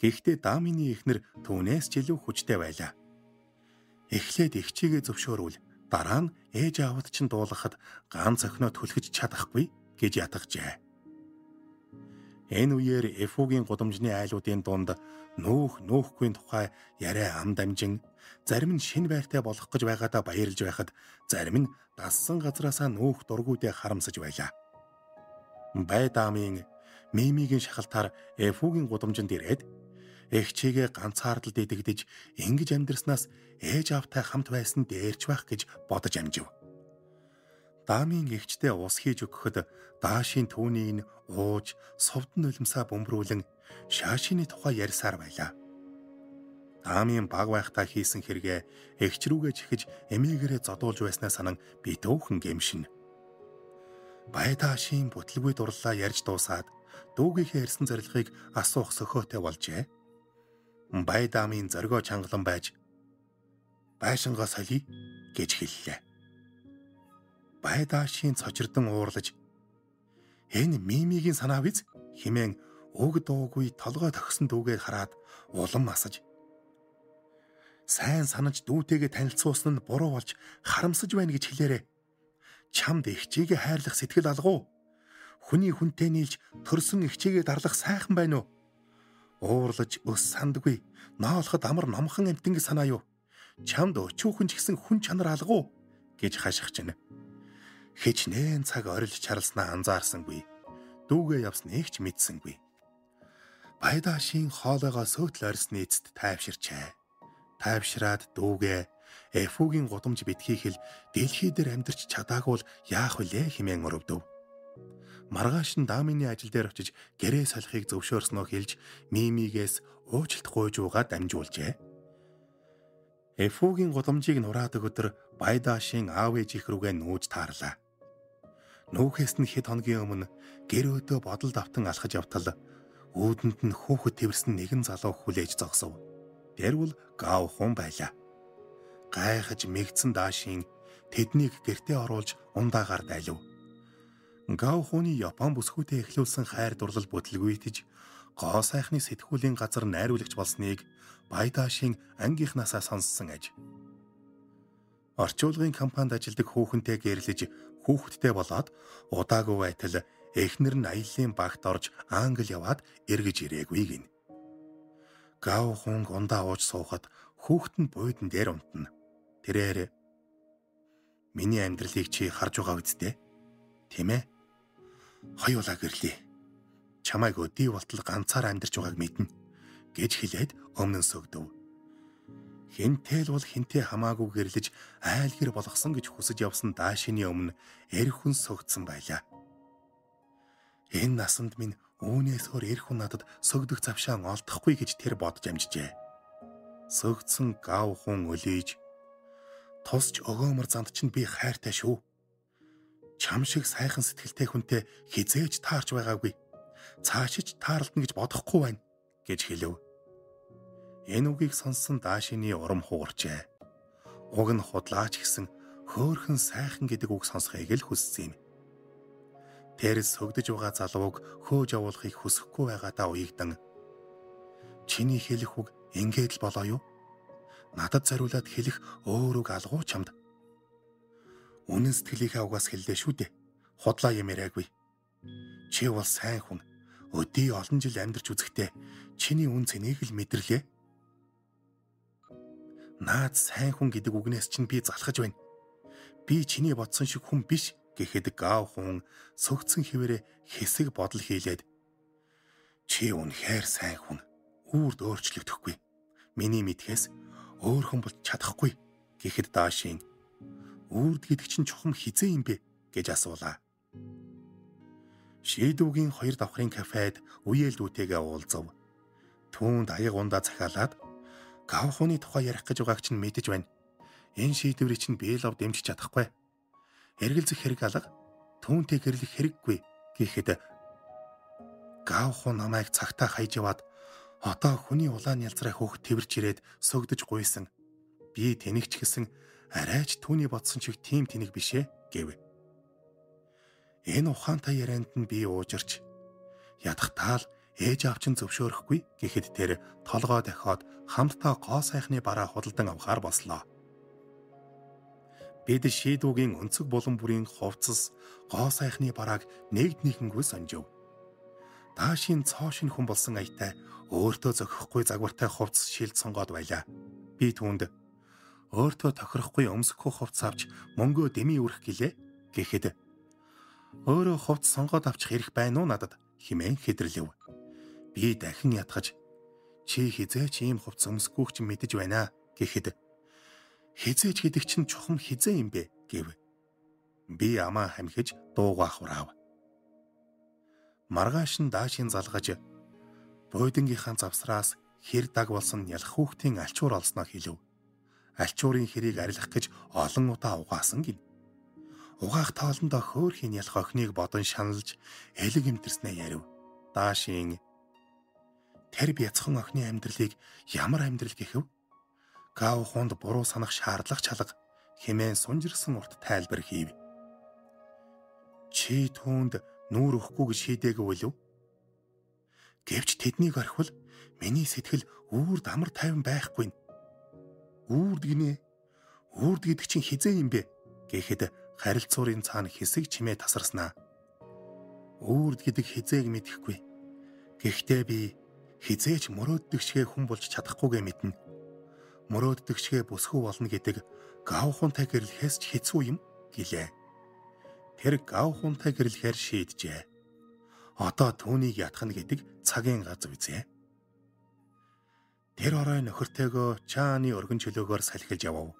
Гэхдээ Дамины эхнэр түүнээс ч илүү хүчтэй байлаа. Эхлээд эгчийгээ зөвшөөрвөл дараа нь ээж аавд чинь дуулгахад ганц охиноо түлхэж чадахгүй гэж ятгажээ. Энэ үеэр Эфүүгийн гудамжны айлуудын дунд нүүхгүй тухай яриа ам дамжин, зарим нь шинэ байртай болох гэж байгаадаа баярлж байхад, зарим нь дассан газраасаа нүүх дургүйдээ харамсаж байлаа. Байдамын Мимигийн шахалтаар Эфүүгийн гудамжинд ирээд эгчийгээ ганцаардал дидэгдэж ингэж амьдрснаас ээж аавтай хамт байсан дээрч байх гэж бодож амжив. Дамын эгчтэй ус хийж өгөхөд Даашийн түүнийг ууж, совдон нулимсаа бөмбөрүүлэн шаашины тухай ярьсаар байлаа. Дамын баг байхдаа хийсэн хэрэгээ эгч рүүгээ чихэж эмээгээрээ зодуулж байснаа санан би төөхөн гэмшин. Байдаашийн бүтлгүй дурлалаа ярьж дуусаад дүүгийнхээ ирсэн зорилгыг асуух сөхөөтэй болжээ. Байдамын зоргоо чангалан байж байшингаа солиё гэж хэллээ. Байдаашийн цочирдон уурлаж энэ Мимигийн санаа биз хэмээн уг дуугүй толгой тохисон дүүгээ хараад улам асаж сайн санаж дүүтэйгээ танилцуулсан нь буруу болж харамсаж байна гэж хэлээрээ. Чамд эгчийгээ хайрлах сэтгэл алгуу. Хүний хүнтэй нийлж төрсөн эгчийгээ дарлах сайхан байна уу? Уурлаж өс сандгүй ноолоход амар номхон амтанг санаа юу? Чамд өчүүхэн ч гэсэн хүн чанар алгуу гэж хашгич байна. Хичнээн цаг орилж чарлснаа анзаарсангүй. Дүүгээ явсныг ч мэдсэнгүй. Байдаашийн хоолойгоо сөйтл орсны эцэд тайвширчээ. Тайвшраад дүүгээ Эфүүгийн гудамж битгийхэл дэлхий дээр амьдарч чадаагүй яах вүлээ хэмээн өрөвдөв. Маргааш нь Дамины ажил дээр очиж гэрээ солихыг зөвшөөрснөө хэлж Мимигээс уучлалт гуйж угаад дамжуулжээ. Эфүүгийн гудамжийг нураадаг өдөр Байдаашийн аав ээж их рүүгээ нүүж таарлаа. Нүүхээс нь хэд хоногийн өмнө гэр өөдөө бодолд автан алхаж явтал өөдөнд нь хүүхэд тэрсэн нэгэн залуу хүлээж зогсов. Тэр бол Гав хүн байлаа. Гайхаж мэгдсэн Даашийн тэднийг гэртээ оруулж ундаагаар дайлав. Гав хүний Япон бүсгүйтэй эхлүүлсэн хайр дурлал бүтлгүйтэж гоо сайхны сэтгүүлийн газар найруулагч болсныг Байдаашийн ангийнхнаасаа сонссон аж. Орчуулгын компанид ажилладаг хүүхэнтэй гэрлэж хүүхэдтэй болоод удаагүй байтал эхнэр нь аяллаа багт орж Англи яваад эргэж ирээгүй гин. Гав хүн ундаа ууж суухад хүүхэд нь буудан дээр унтна. Тэрээр миний амьдралыг чи харж байгаа үсттэй. Тийм ээ. Хоёулаа гэрлээ. Чамайг өдий болтол ганцаар амьдарч байгааг мэднэ гэж хэлээд өмнө сөгдөв. Хинтэл бол хинтээ хамаагүй гэрлэж айл гэр болгосон гэж хүсэж явсан Даашины өмнө эр хүн сөгдсөн байлаа. Энэ насанд минь үүнээс өөр эр хүн надад сөгдөх завшаан олдохгүй гэж тэр бодож амжжээ. Сөгдсөн Гав хүн өлийж тусч өгөөмөр замд чинь би хайртай шүү. Чам шиг сайхан сэтгэлтэй хүнтэй хизээж таарч байгаагүй. Цаашиж таарлтна гэж бодохгүй байна гэж хэлв. Энэ үгийг сонссон Даашины урам хугарчээ. Уг нь худлаач гэсэн хөөхөн сайхан гэдэг үг сонсхийг л хүссэн юм. Тэр сөгдөж байгаа залууг хөөж явуулахыг хүсэхгүй байгаадаа уягдан чиний хэлэх үг ингээд л болоо юу? Надад зориулаад хэлэх өөр үг алгуу чамд. Үнэн сэтгэлийнхээ угаас хэллээ шүү дээ. Худлаа юм яриаггүй. Чи бол сайн хүн. Өдий олон жил амьдарч үзэхдээ чиний үн цэнийг л мэдэрлээ. Наад сайн хүн гэдэг үгнээс чинь би залхаж байна. би чиний бодсон шиг хүн биш гэхэд Гав хүн сөгцсөн хിവэрэ хэсэг бодол хийлээд чи үнэхээр сайн хүн. Үрд өөрчлөгдөхгүй. Миний мэдхээс өөр хүн болж чадахгүй гэхэд Даашийн үрд гэдэг чинь чухам хизээ юм бэ гэж асуулаа. Шийдвгийн 2 давхрын кафед үеэл дүүтэйгээ уулзав. Түүнд аяг ундаа захиалаад Гав хуны тухай ярих гэж байгааг чинь мэдэж байна. Энэ шийдвэрийг чинь би л дэмжиж чадахгүй. Эргэлзэх хэрэг алга, түүнтэй гэрлэх хэрэггүй гэхэд Гав хуу намайг цагтаа хаяж яваад одоо хүний улаан ялзраа хөөх тэрч ирээд сөгдөж гуйсан. Би тэнэгч гэсэн арайч түүний бодсон шиг тийм тэнэг бишээ гэв. Энэ ухаантай ярианд нь би уужирч ядахтаа л ээж аав чинь зөвшөөрөхгүй гэхэд тэр толгой дахиад хамтдаа гоо сайхны бараа худалдан авахар болслоо. Бид шийдвгийн өнцөг булан бүрийн хувцас гоо сайхны барааг нэгднийхэнгүй сонжив. Даашийн цоо шин хүн болсон аятай өөртөө зохихгүй загвартай хувцас шилд сонгоод байлаа. Би түүнд өөртөө тохирохгүй өмсөхгүй хувцас авч мөнгөө дэмий үрэх гэлээ гэхэд өөрөө хувцас сонгоод авчих хэрэг байна уу надад хэмээн хэдэрлэв. Би дахин ятгаж чи хизээч ийм хувцас өмсөхгүйг чинь мэдэж байна гэхэд хизээч гэдэг чинь чухам хизээ юм бэ гэв. Би амаа хамхиж дуугаа хураав. Маргааш нь Даашийн залгаж буудлынхаа завсраас хэр даг болсон ялах хүүхдийн альчуур олсноо хэлв. Альчуурын хэрийг арилгах гэж олон удаа угаасан гин. Угаах тоолондоо хөөхийн ялах охиныг бодон шаналж элэг имтэрснээ ярив. Даашийн тэр бяцхан охины амьдралыг ямар амьдрал гэхэв? Гав хунд буруу санах шаардлага чалга хэмээн сунжирсан урт тайлбар хийв. Чи түүнд нүүр өгөхгүй гэж шийдээгүй үлв? Гэвч тэднийг орхивол миний сэтгэл үрд амар тайван байхгүй. Үрд гинэ. Үрд гэдэг чинь хизээ юм бэ гэхэд харилцуурын цаана хэсэг чимээ тасарснаа. Үрд гэдэг хизээг мэдэхгүй. Гэхдээ би хизээч мөрөөддөгчгээ хүн болж чадахгүйгээ мэднэ. Мөрөөддөгчгээ бүсгүй болно гэдэг Гав хунтай гэрлэхээс ч хэцүү юм гэлээ. Тэр Гав хунтай гэрлэхээр шийджээ. Одоо түүнийг ятгах нь гэдэг цагийн газ үзье. Тэр орой нөхөртэйгөө чааны өргөн чөлөөгөөр салхилж явав.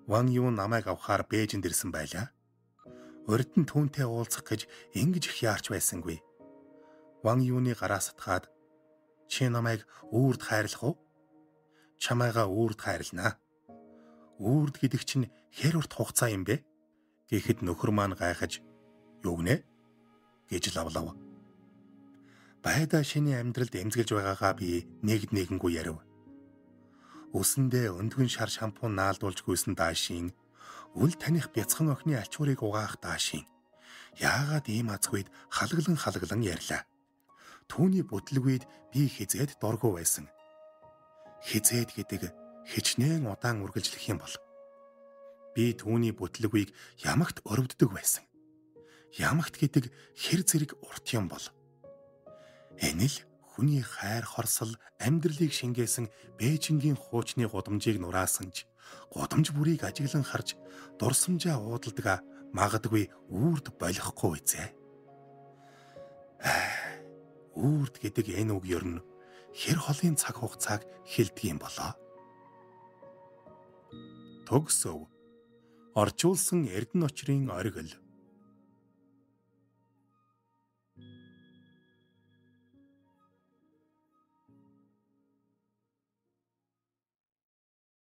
Ван Юу намайг авахаар Бээжинд ирсэн байлаа. Урд нь түүнтэй уулзах гэж ингэж их яарч байсангүй. Ван Юуны гараа сатгаад чи намайг үрд хайрлах уу? Чамайгаа үрд хайрлнаа. Үрд гэдэг чинь хэр урт хугацаа юм бэ? Гэхэд нөхөр маань гайхаж юу гинэ гэж лавлав. Байда шиний амьдралд эмзэглэж байгаагаа би нэгнгүй ярив. Үсэндээ өндгөн шар шампунь наалдуулж гүйсэн Даашийн үл таних бяцхан охины альчуурыг угаах Даашийн яагаад ийм азгүйд халаглан ярьлаа. Түүний бүтлгүйд би хизээд дургу байсан. Хизээд гэдэг хичнээн удаан үргэлжлэх юм бол би түүний бүтлгүйг ямагт өрөвддөг байсан. Ямагт гэдэг хэр зэрэг урт юм бол энэ л хүний хайр хорсол амьдралыг шингээсэн Бээжингийн хуучны гудамжийг нураасанж гудамж бүрийг ажиглан харж дурсамжаа уудалдаг магадгүй үрд болохгүй үзье. Үрд гэдэг энэ үг ер нь хэр холын цаг хугацааг хэлдэг юм болоо. Төгсөв. Оржуулсан Эрдэнэ очрын оргил.